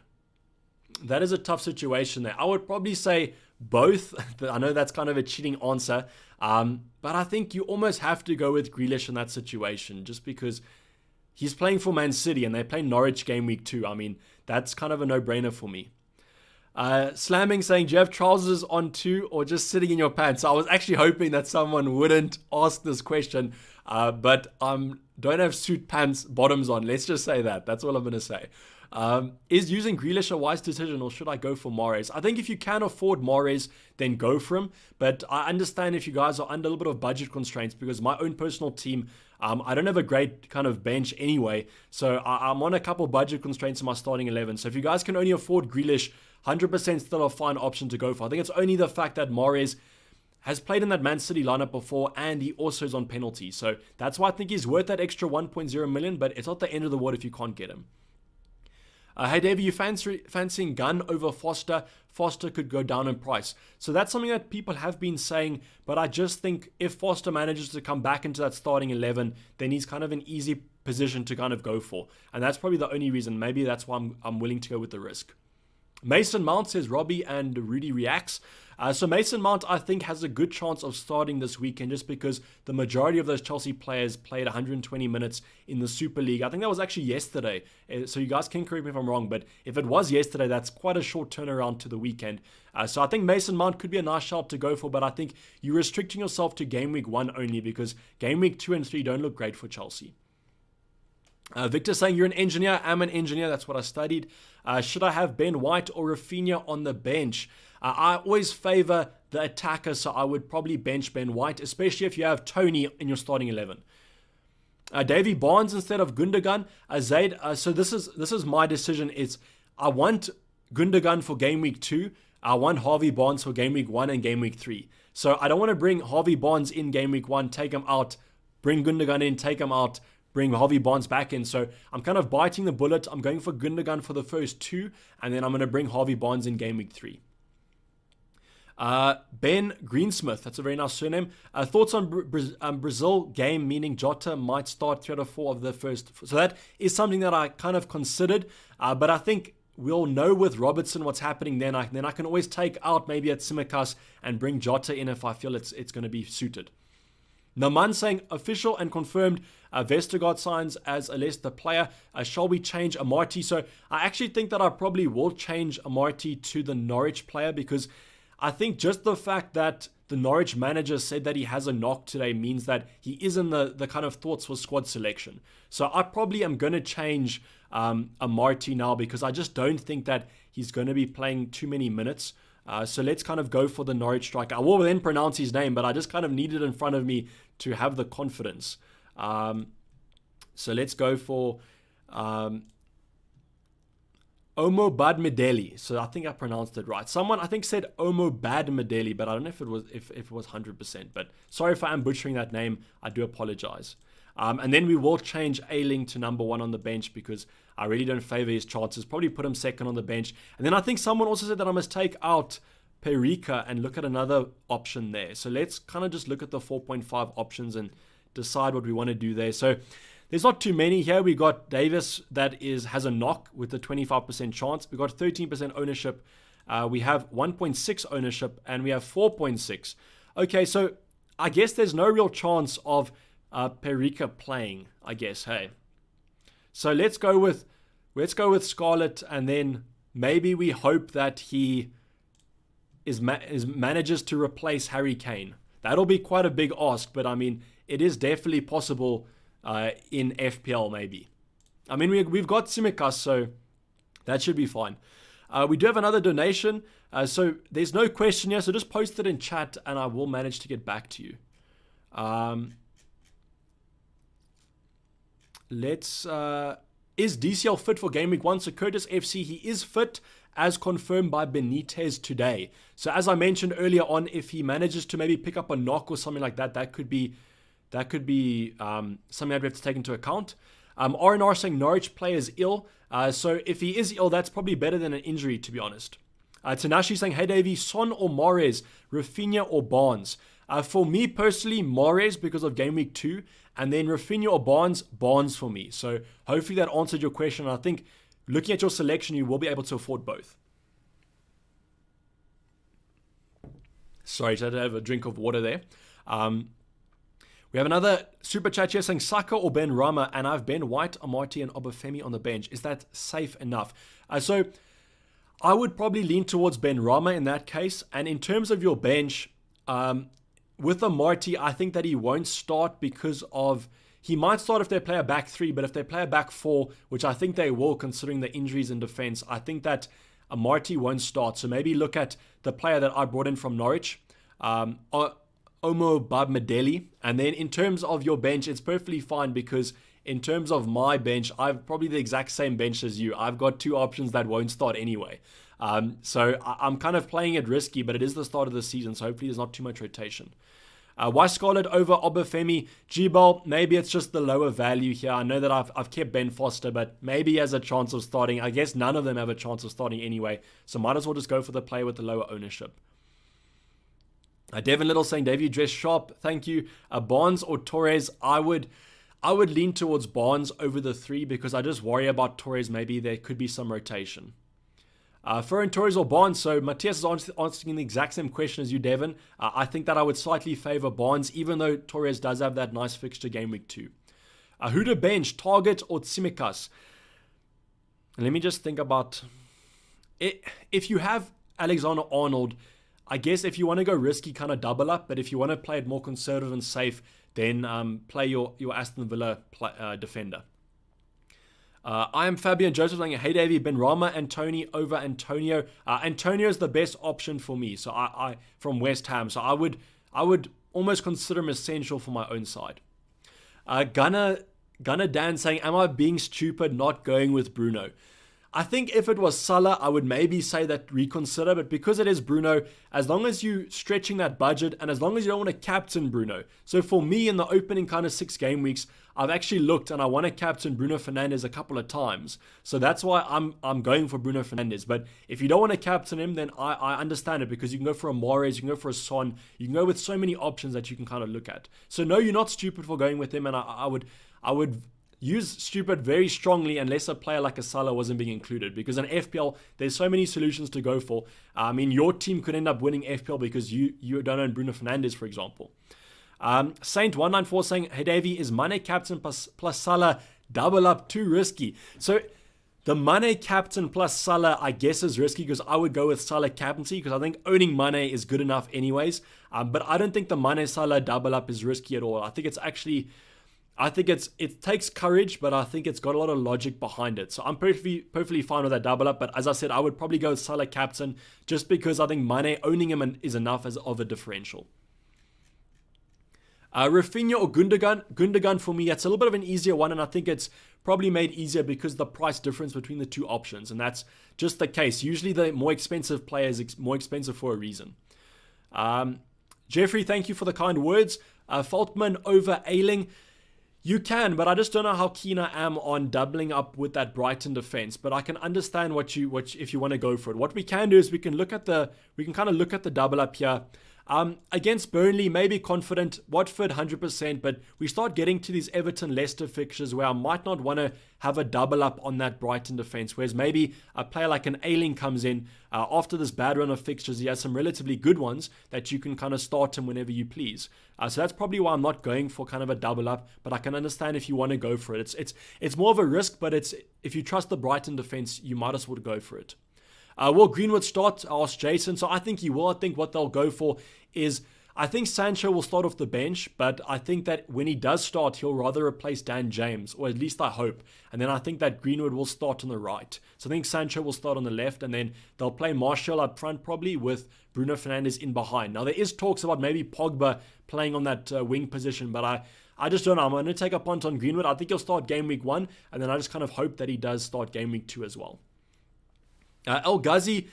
That is a tough situation there. I would probably say both. I know that's kind of a cheating answer, but I think you almost have to go with Grealish in that situation just because he's playing for Man City and they play Norwich game week 2. I mean, that's kind of a no-brainer for me. Slamming saying, do you have trousers on too or just sitting in your pants? So I was actually hoping that someone wouldn't ask this question, but don't have suit pants bottoms on. Let's just say that. That's all I'm going to say. Is using Grealish a wise decision or should I go for Mahrez? I think if you can afford Mahrez, then go for him. But I understand if you guys are under a little bit of budget constraints because my own personal team, I don't have a great kind of bench anyway. So I'm on a couple budget constraints in my starting 11. So if you guys can only afford Grealish, 100% still a fine option to go for. I think it's only the fact that Mahrez has played in that Man City lineup before and he also is on penalty. So that's why I think he's worth that extra 1.0 million, but it's not the end of the world if you can't get him. Hey, Dave, you fancying Gunn over Foster? Foster could go down in price. So that's something that people have been saying, but I just think if Foster manages to come back into that starting 11, then he's kind of an easy position to kind of go for. And that's probably the only reason. Maybe that's why I'm willing to go with the risk. Mason Mount says Robbie and Rudy reacts. So Mason Mount, I think, has a good chance of starting this weekend just because the majority of those Chelsea players played 120 minutes in the Super League. I think that was actually yesterday. So you guys can correct me if I'm wrong, but if it was yesterday, that's quite a short turnaround to the weekend. So I think Mason Mount could be a nice shout to go for, but I think you're restricting yourself to Game Week 1 only because Game Week 2 and 3 don't look great for Chelsea. Victor saying, you're an engineer. I'm an engineer. That's what I studied. Should I have Ben White or Rafinha on the bench? I always favor the attacker, so I would probably bench Ben White, especially if you have Tony in your starting 11. Dayvy Barnes instead of Gundagan. Zaid, so this is my decision. I want Gundagan for Game Week 2. I want Harvey Barnes for Game Week 1 and Game Week 3. So I don't want to bring Harvey Barnes in Game Week 1, take him out, bring Gundagan in, take him out, bring Harvey Barnes back in. So I'm kind of biting the bullet. I'm going for Gundagan for the first 2, and then I'm going to bring Harvey Barnes in Game Week 3. Ben Greensmith, that's a very nice surname. Thoughts on Brazil game, meaning Jota might start 3 out of 4 of the first. So that is something that I kind of considered, but I think we'll know with Robertson what's happening then. I can always take out maybe at Tsimikas and bring Jota in if I feel it's going to be suited. Naman saying, official and confirmed Vestergaard signs as a Leicester player. Shall we change Amarty? So I actually think that I probably will change Amarty to the Norwich player because I think just the fact that the Norwich manager said that he has a knock today means that he is in the kind of thoughts for squad selection. So I probably am going to change Amarty now because I just don't think that he's going to be playing too many minutes. So let's kind of go for the Norwich striker. I will then pronounce his name, but I just kind of need it in front of me to have the confidence. So let's go for Omo Badmedeli. So I think I pronounced it right. Someone I think said Omo Badmedeli, but I don't know if it was 100%. But sorry if I am butchering that name. I do apologize. And then we will change Ailing to number 1 on the bench because I really don't favor his chances. Probably put him second on the bench. And then I think someone also said that I must take out Perica and look at another option there. So let's kind of just look at the 4.5 options and decide what we want to do there. So there's not too many here. We got Davis that has a knock with a 25% chance. We got 13% ownership. We have 1.6 ownership and we have 4.6. Okay, so I guess there's no real chance of Perica playing, I guess, hey. So let's go with Scarlett, and then maybe we hope that he manages to replace Harry Kane. That'll be quite a big ask, but I mean, it is definitely possible in FPL maybe. I mean, we've got Tsimikas, so that should be fine. We do have another donation, so there's no question here, so just post it in chat and I will manage to get back to you. Is DCL fit for Game Week 1? So Curtis FC, he is fit as confirmed by Benitez today. So as I mentioned earlier on, if he manages to maybe pick up a knock or something like that, that could be something that we have to take into account. R&R saying Norwich player is ill. So if he is ill, that's probably better than an injury, to be honest. Tanashi saying, hey Davey, Son or Mahrez, Rafinha or Barnes? For me personally, Mahrez because of Game Week 2, and then Rafinha or Barnes for me. So hopefully that answered your question. I think looking at your selection, you will be able to afford both. Sorry, I had to have a drink of water there. We have another super chat here saying Saka or Ben Rama, and I've Ben White, Amarty, and Obafemi on the bench. Is that safe enough? So I would probably lean towards Ben Rama in that case. And in terms of your bench, with Amarty, I think that he won't start because of... He might start if they play a back 3, but if they play a back 4, which I think they will considering the injuries in defense, I think that Amarty won't start. So maybe look at the player that I brought in from Norwich, Omo Badmedeli. And then in terms of your bench, it's perfectly fine because in terms of my bench, I've probably the exact same bench as you. I've got 2 options that won't start anyway. So I'm kind of playing it risky, but it is the start of the season, so hopefully there's not too much rotation. Why Scarlett over Obafemi? G-Ball, maybe it's just the lower value here. I know that I've kept Ben Foster, but maybe he has a chance of starting. I guess none of them have a chance of starting anyway, so might as well just go for the player with the lower ownership. Devin Little saying, Dave, you dress sharp. Thank you. Barnes or Torres? I would lean towards Barnes over the 3 because I just worry about Torres. Maybe there could be some rotation. Ferran Torres or Barnes? So Matthias is answering the exact same question as you, Devin. I think that I would slightly favor Barnes, even though Torres does have that nice fixture game week 2. Who to bench, Target or Tsimikas? Let me just think about it. If you have Alexander-Arnold, I guess if you want to go risky, kind of double up. But if you want to play it more conservative and safe, then play your Aston Villa defender. I am Fabian Joseph saying, hey Davey, Ben Rama and Tony over Antonio. Antonio is the best option for me. So I from West Ham. So I would almost consider him essential for my own side. Gundagan saying, am I being stupid not going with Bruno? I think if it was Salah, I would maybe say that reconsider, but because it is Bruno, as long as you stretching that budget and as long as you don't want to captain Bruno. So for me in the opening kind of 6 game weeks, I've actually looked and I want to captain Bruno Fernandes a couple of times. So that's why I'm going for Bruno Fernandes. But if you don't want to captain him, then I understand it because you can go for a Mora, you can go for a Son, you can go with so many options that you can kind of look at. So no, you're not stupid for going with him, and I would use stupid very strongly unless a player like a Salah wasn't being included, because in FPL there's so many solutions to go for. I mean, your team could end up winning FPL because you don't own Bruno Fernandes, for example. Saint194 saying, hey Davey, is Mane captain plus Salah double up too risky? So the Mane captain plus Salah I guess is risky because I would go with Salah captaincy because I think owning Mane is good enough anyways. But I don't think the Mane Salah double up is risky at all. I think it takes courage, but I think it's got a lot of logic behind it. So I'm perfectly fine with that double up. But as I said, I would probably go with Salah captain just because I think Mane owning him is enough as of a differential. Rafinha or Gundagan? Gundagan for me, it's a little bit of an easier one, and I think it's probably made easier because the price difference between the 2 options, and that's just the case. Usually the more expensive player is more expensive for a reason. Jeffrey, thank you for the kind words. Faultman over Ailing. You can, but I just don't know how keen I am on doubling up with that Brighton defense. But I can understand what if you want to go for it. What we can do is we can kind of look at the double up here. Against Burnley, maybe confident. Watford, 100%. But we start getting to these Everton-Leicester fixtures where I might not want to have a double up on that Brighton defense. Whereas maybe a player like an Ailing comes in after this bad run of fixtures. He has some relatively good ones that you can kind of start him whenever you please. So that's probably why I'm not going for kind of a double up. But I can understand if you want to go for it. It's more of a risk, but if you trust the Brighton defense, you might as well go for it. Will Greenwood start? Asked Jason. So I think he will. I think what they'll go for is, I think Sancho will start off the bench, but I think that when he does start, he'll rather replace Dan James, or at least I hope. And then I think that Greenwood will start on the right. So I think Sancho will start on the left, and then they'll play Martial up front probably with Bruno Fernandes in behind. Now there is talks about maybe Pogba playing on that wing position, but I just don't know. I'm going to take a punt on Greenwood. I think he'll start game week 1, and then I just kind of hope that he does start game week 2 as well. El Ghazi,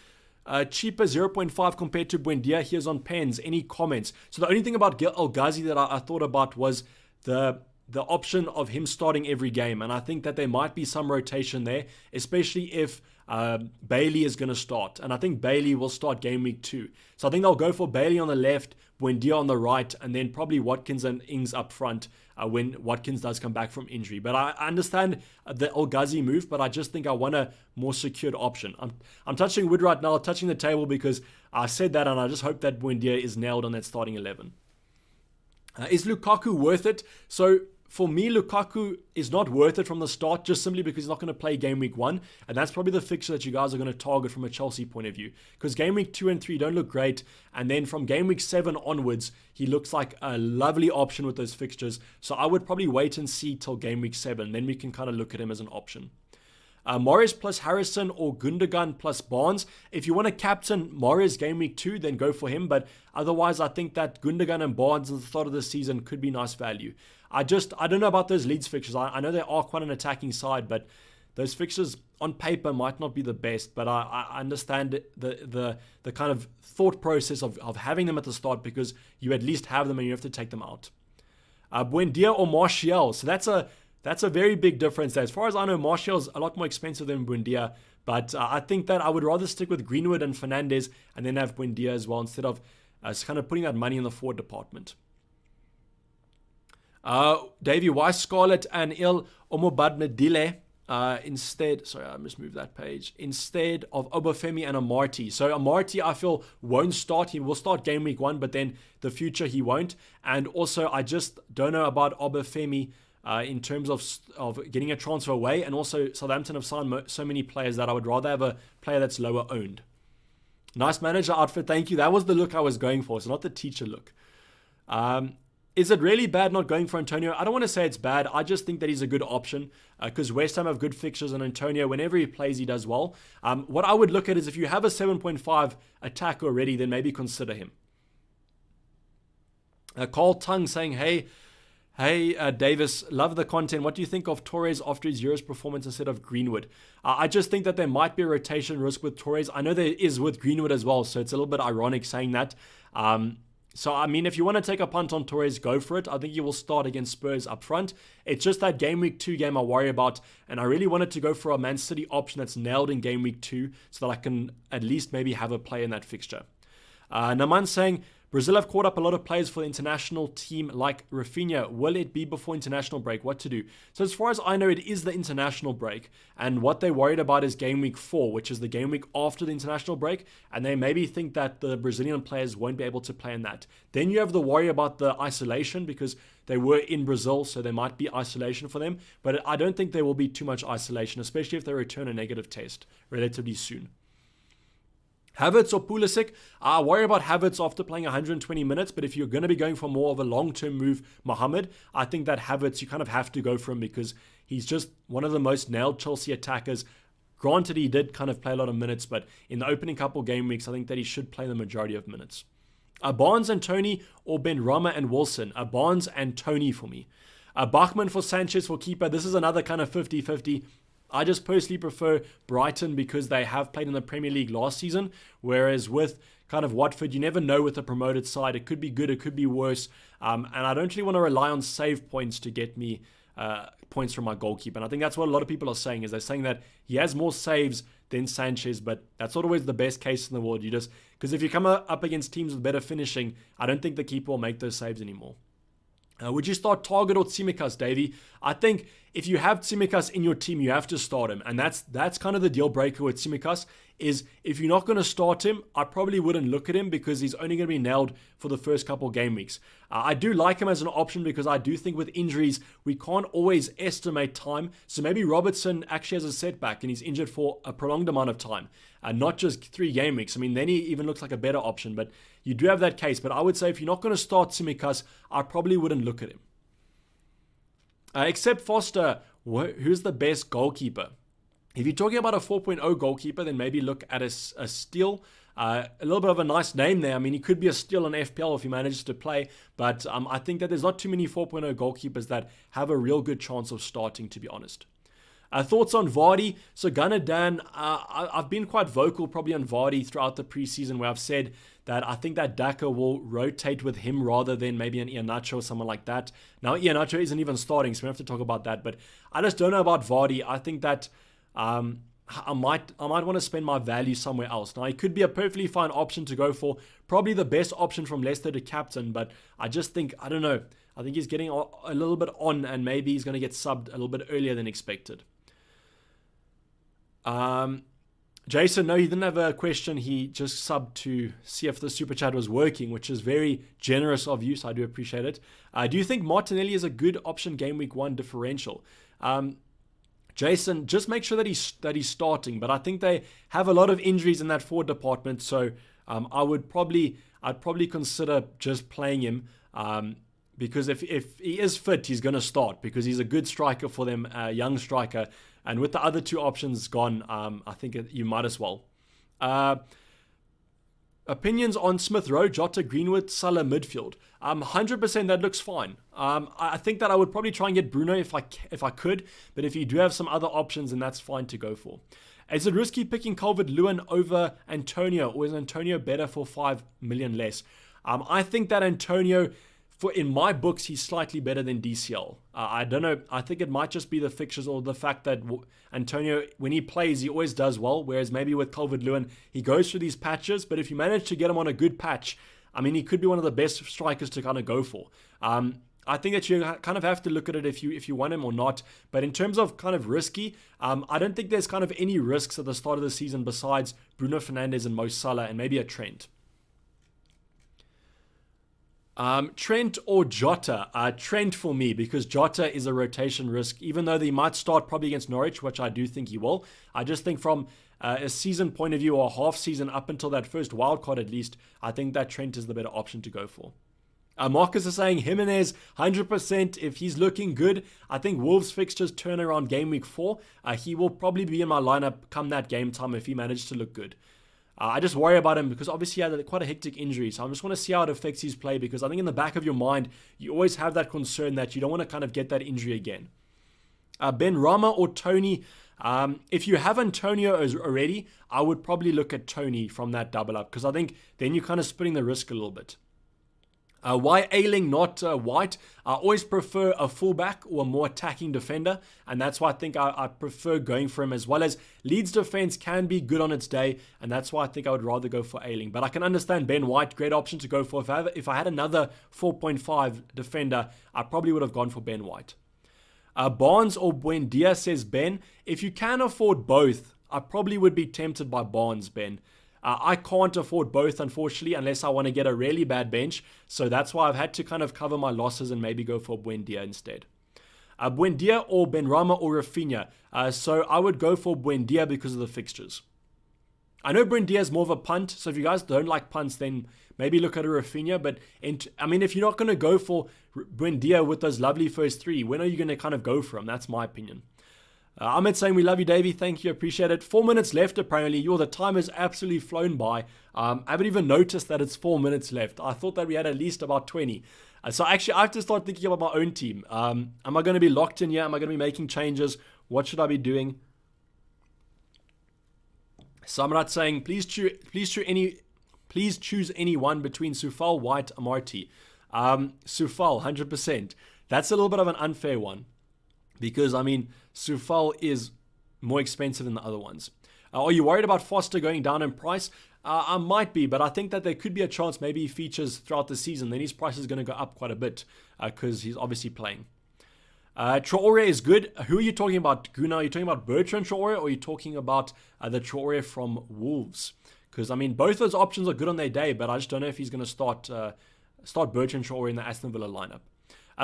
cheaper 0.5 compared to Buendia. Here's on pens. Any comments? So the only thing about El Ghazi that I thought about was the option of him starting every game. And I think that there might be some rotation there, especially if Bailey is going to start. And I think Bailey will start game week 2. So I think they'll go for Bailey on the left, Buendia on the right, and then probably Watkins and Ings up front when Watkins does come back from injury. But I understand the El Ghazi move, but I just think I want a more secured option. I'm touching wood right now, touching the table because I said that, and I just hope that Buendia is nailed on that starting 11. Is Lukaku worth it? So for me, Lukaku is not worth it from the start, just simply because he's not going to play game week 1. And that's probably the fixture that you guys are going to target from a Chelsea point of view. Because game week 2 and 3 don't look great. And then from game week 7 onwards, he looks like a lovely option with those fixtures. So I would probably wait and see till game week 7. Then we can kind of look at him as an option. Morris plus Harrison or Gundagan plus Barnes. If you want to captain Morris game week 2, then go for him. But otherwise, I think that Gundagan and Barnes at the start of the season could be nice value. I don't know about those Leeds fixtures. I know they are quite an attacking side, but those fixtures on paper might not be the best, but I understand the kind of thought process of having them at the start, because you at least have them and you have to take them out. Buendia or Martial. So that's a very big difference there. As far as I know, Martial's a lot more expensive than Buendia, but I think that I would rather stick with Greenwood and Fernandes and then have Buendia as well, instead of kind of putting that money in the forward department. Dayvy, why Scarlett and Il Omobadmedile instead? Sorry, I must move that page. Instead of Obafemi and Amarty. So Amarty, I feel, won't start. He will start game week 1, but then the future he won't. And also, I just don't know about Obafemi in terms of getting a transfer away. And also, Southampton have signed so many players that I would rather have a player that's lower owned. Nice manager outfit, thank you. That was the look I was going for, so not the teacher look. Is it really bad not going for Antonio? I don't want to say it's bad. I just think that he's a good option because West Ham have good fixtures, and Antonio, whenever he plays, he does well. What I would look at is if you have a 7.5 attack already, then maybe consider him. Carl Tung saying, hey, Davis, love the content. What do you think of Torres after his Euros performance instead of Greenwood? I just think that there might be a rotation risk with Torres. I know there is with Greenwood as well, so it's a little bit ironic saying that. So, I mean, if you want to take a punt on Torres, go for it. I think he will start against Spurs up front. It's just that Game Week 2 game I worry about, and I really wanted to go for a Man City option that's nailed in Game Week 2 so that I can at least maybe have a play in that fixture. Naman saying, Brazil have caught up a lot of players for the international team like Rafinha. Will it be before international break? What to do? So as far as I know, it is the international break. And what they worried about is Game Week 4, which is the game week after the international break. And they maybe think that the Brazilian players won't be able to play in that. Then you have the worry about the isolation because they were in Brazil, so there might be isolation for them. But I don't think there will be too much isolation, especially if they return a negative test relatively soon. Havertz or Pulisic? I worry about Havertz after playing 120 minutes, but if you're going to be going for more of a long-term move, Mohamed, I think that Havertz, you kind of have to go for him because he's just one of the most nailed Chelsea attackers. Granted, he did kind of play a lot of minutes, but in the opening couple game weeks, I think that he should play the majority of minutes. Barnes and Tony or Ben Rama and Wilson? Barnes and Tony for me. Bachmann for Sanchez for keeper. This is another kind of 50-50. I just personally prefer Brighton because they have played in the Premier League last season, whereas with kind of Watford, you never know with the promoted side. It could be good, it could be worse, and I don't really want to rely on save points to get me points from my goalkeeper. And I think that's what a lot of people are saying, is they're saying that he has more saves than Sanchez, but that's not always the best case in the world. You just, because if you come up against teams with better finishing, I don't think the keeper will make those saves anymore. Would you start Target or Tsimikas, Davey? I think if you have Tsimikas in your team, you have to start him. And that's kind of the deal breaker with Tsimikas, is if you're not going to start him, I probably wouldn't look at him because he's only going to be nailed for the first couple game weeks. I do like him as an option because I do think with injuries, we can't always estimate time. So maybe Robertson actually has a setback and he's injured for a prolonged amount of time, not just 3 game weeks. I mean, then he even looks like a better option, but you do have that case. But I would say if you're not going to start Tsimikas, I probably wouldn't look at him. Except Foster, who's the best goalkeeper? If you're talking about a 4.0 goalkeeper, then maybe look at a steal. A little bit of a nice name there. I mean, he could be a steal in FPL if he manages to play. But I think that there's not too many 4.0 goalkeepers that have a real good chance of starting, to be honest. Thoughts on Vardy? So Gundagan, I've been quite vocal probably on Vardy throughout the preseason where I've said that I think that Daka will rotate with him rather than maybe an Iheanacho or someone like that. Now, Iheanacho isn't even starting, so we have to talk about that. But I just don't know about Vardy. I think that I might want to spend my value somewhere else. Now, he could be a perfectly fine option to go for. Probably the best option from Leicester to captain, but I just think, I don't know. I think he's getting a little bit on and maybe he's going to get subbed a little bit earlier than expected. Jason, no, he didn't have a question. He just subbed to see if the super chat was working, which is very generous of you, so I do appreciate it. Do you think Martinelli is a good option game week 1 differential? Jason, just make sure that he's starting, but I think they have a lot of injuries in that forward department, so I'd probably consider just playing him because if he is fit, he's going to start because he's a good striker for them, a young striker. And with the other 2 options gone, I think you might as well. Opinions on Smith Rowe, Jota, Greenwood, Salah midfield. 100% that looks fine. I think that I would probably try and get Bruno if I could, but if you do have some other options, then that's fine to go for. Is it risky picking Culvert Lewin over Antonio, or is Antonio better for 5 million less? I think that Antonio, in my books, he's slightly better than DCL. I don't know. I think it might just be the fixtures or the fact that Antonio, when he plays, he always does well, whereas maybe with Culvert Lewin, he goes through these patches, but if you manage to get him on a good patch, I mean, he could be one of the best strikers to kind of go for. I think that you kind of have to look at it if you want him or not. But in terms of kind of risky, I don't think there's kind of any risks at the start of the season besides Bruno Fernandes and Mo Salah and maybe a Trent. Trent or Jota? Trent for me, because Jota is a rotation risk, even though he might start probably against Norwich, which I do think he will. I just think from a season point of view, or a half season up until that first wild card at least, I think that Trent is the better option to go for. Marcus is saying Jimenez 100% if he's looking good. I think Wolves fixtures turn around game week 4. He will probably be in my lineup come that game time if he manages to look good. I just worry about him because obviously he had quite a hectic injury. So I just want to see how it affects his play, because I think in the back of your mind, you always have that concern that you don't want to kind of get that injury again. Ben Rama or Tony? If you have Antonio already, I would probably look at Tony from that double up, because I think then you're kind of splitting the risk a little bit. Why Ayling, not White? I always prefer a fullback or a more attacking defender, and that's why I think I prefer going for him, as well as Leeds defense can be good on its day, and that's why I think I would rather go for Ayling. But I can understand Ben White, great option to go for. If I had another 4.5 defender, I probably would have gone for Ben White. Barnes or Buendia, says Ben. If you can afford both, I probably would be tempted by Barnes, Ben. I can't afford both, unfortunately, unless I want to get a really bad bench. So that's why I've had to kind of cover my losses and maybe go for Buendia instead. Buendia or Ben Rama or Rafinha. So I would go for Buendia because of the fixtures. I know Buendia is more of a punt, so if you guys don't like punts, then maybe look at a Rafinha. But I mean, if you're not going to go for Buendia with those lovely first three, when are you going to kind of go for him? That's my opinion. Ahmed saying, we love you, Dayvy. Thank you. Appreciate it. 4 minutes left, apparently. The time has absolutely flown by. I haven't even noticed that it's 4 minutes left. I thought that we had at least about 20. So actually, I have to start thinking about my own team. Am I going to be locked in here? Am I going to be making changes? What should I be doing? Samrat saying, please choose any one between Soufal, White, Amarty. Soufal, 100%. That's a little bit of an unfair one, because, I mean, Soufal is more expensive than the other ones. Are you worried about Foster going down in price? I might be, but I think that there could be a chance maybe he features throughout the season. Then his price is going to go up quite a bit because he's obviously playing. Traore is good. Who are you talking about, Guna? Are you talking about Bertrand Traore, or are you talking about the Traore from Wolves? Because, I mean, both those options are good on their day, but I just don't know if he's going to start Bertrand Traore in the Aston Villa lineup.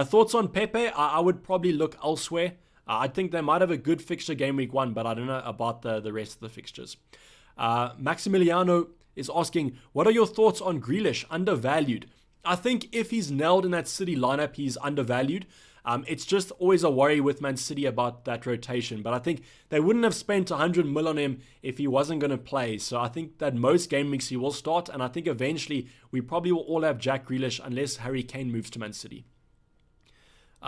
Thoughts on Pepe? I would probably look elsewhere. I think they might have a good fixture game week 1, but I don't know about the rest of the fixtures. Maximiliano is asking, what are your thoughts on Grealish? Undervalued. I think if he's nailed in that City lineup, he's undervalued. It's just always a worry with Man City about that rotation. But I think they wouldn't have spent 100 mil on him if he wasn't going to play. So I think that most game weeks he will start. And I think eventually we probably will all have Jack Grealish unless Harry Kane moves to Man City.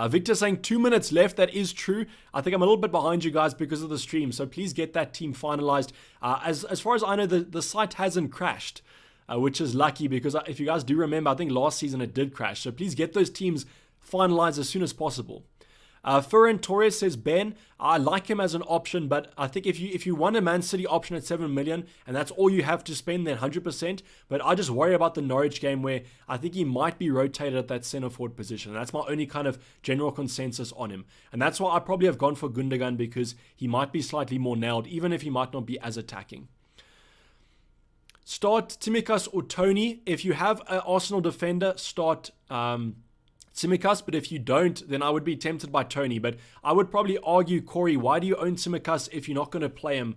Victor saying 2 minutes left. That is true. I think I'm a little bit behind you guys because of the stream. So please get that team finalized. As far as I know, the site hasn't crashed, which is lucky, because if you guys do remember, I think last season it did crash. So please get those teams finalized as soon as possible. Ferran Torres says, Ben, I like him as an option, but I think if you want a Man City option at 7 million and that's all you have to spend, then 100%. But I just worry about the Norwich game, where I think he might be rotated at that centre forward position. That's my only kind of general consensus on him. And that's why I probably have gone for Gundagan, because he might be slightly more nailed, even if he might not be as attacking. Start Tsimikas or Tony. If you have an Arsenal defender, start Tsimikas, but if you don't, then I would be tempted by Tony. But I would probably argue, Corey, why do you own Tsimikas if you're not going to play him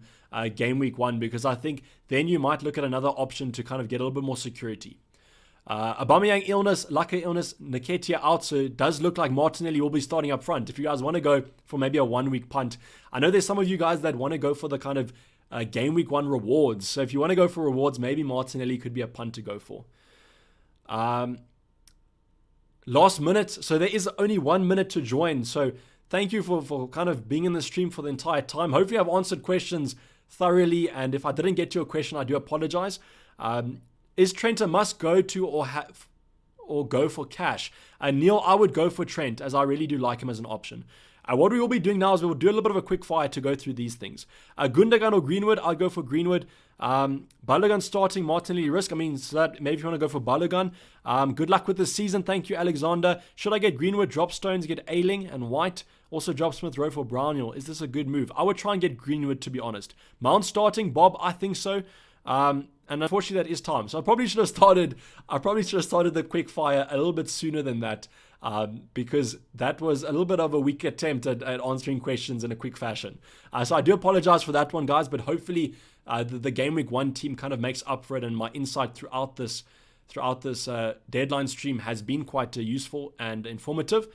game week 1? Because I think then you might look at another option to kind of get a little bit more security. Aubameyang illness, Laka illness, Nketiah out, so it does look like Martinelli will be starting up front. If you guys want to go for maybe a 1 week punt, I know there's some of you guys that want to go for the kind of game week 1 rewards. So if you want to go for rewards, maybe Martinelli could be a punt to go for. last minute. So there is only 1 minute to join. So thank you for kind of being in the stream for the entire time. Hopefully I've answered questions thoroughly. And if I didn't get to your question, I do apologize. Is Trent a must go to or go for cash? Neil, I would go for Trent, as I really do like him as an option. What we will be doing now is we will do a little bit of a quick fire to go through these things. Gundagan or Greenwood, I'll go for Greenwood. Balogun starting, Martinelli risk. I mean, so that maybe if you want to go for Balogun. Good luck with the season. Thank you, Alexander. Should I get Greenwood, drop Stones, get Ayling and White? Also drop Smith Rowe for Brownhill. Is this a good move? I would try and get Greenwood, to be honest. Mount starting, Bob, I think so. And unfortunately, that is time. So I probably should have started the quick fire a little bit sooner than that. Because that was a little bit of a weak attempt at answering questions in a quick fashion. So I do apologize for that one, guys, but hopefully the Gameweek One team kind of makes up for it, and my insight throughout this deadline stream has been quite useful and informative.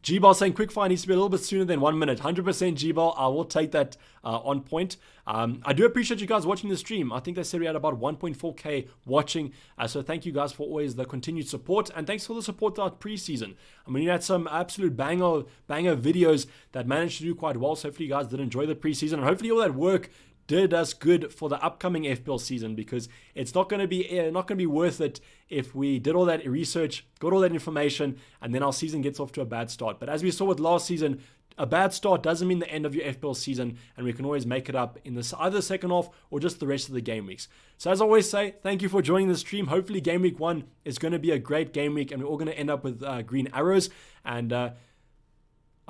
G-Ball saying quickfire needs to be a little bit sooner than 1 minute. 100% G-Ball. I will take that on point. I do appreciate you guys watching the stream. I think they said we had about 1.4K watching. So thank you guys for always the continued support. And thanks for the support throughout preseason. I mean, you had some absolute banger videos that managed to do quite well. So hopefully you guys did enjoy the preseason. And hopefully all that work did us good for the upcoming FPL season, because it's not going to be worth it if we did all that research, got all that information, and then our season gets off to a bad start. But as we saw with last season, a bad start doesn't mean the end of your FPL season, and we can always make it up in either the second half or just the rest of the game weeks. So as I always say, thank you for joining the stream. Hopefully Game Week 1 is going to be a great game week, and we're all going to end up with green arrows. And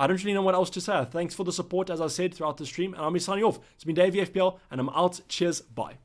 I don't really know what else to say. Thanks for the support, as I said, throughout the stream. And I'll be signing off. It's been Dayvy FPL, and I'm out. Cheers. Bye.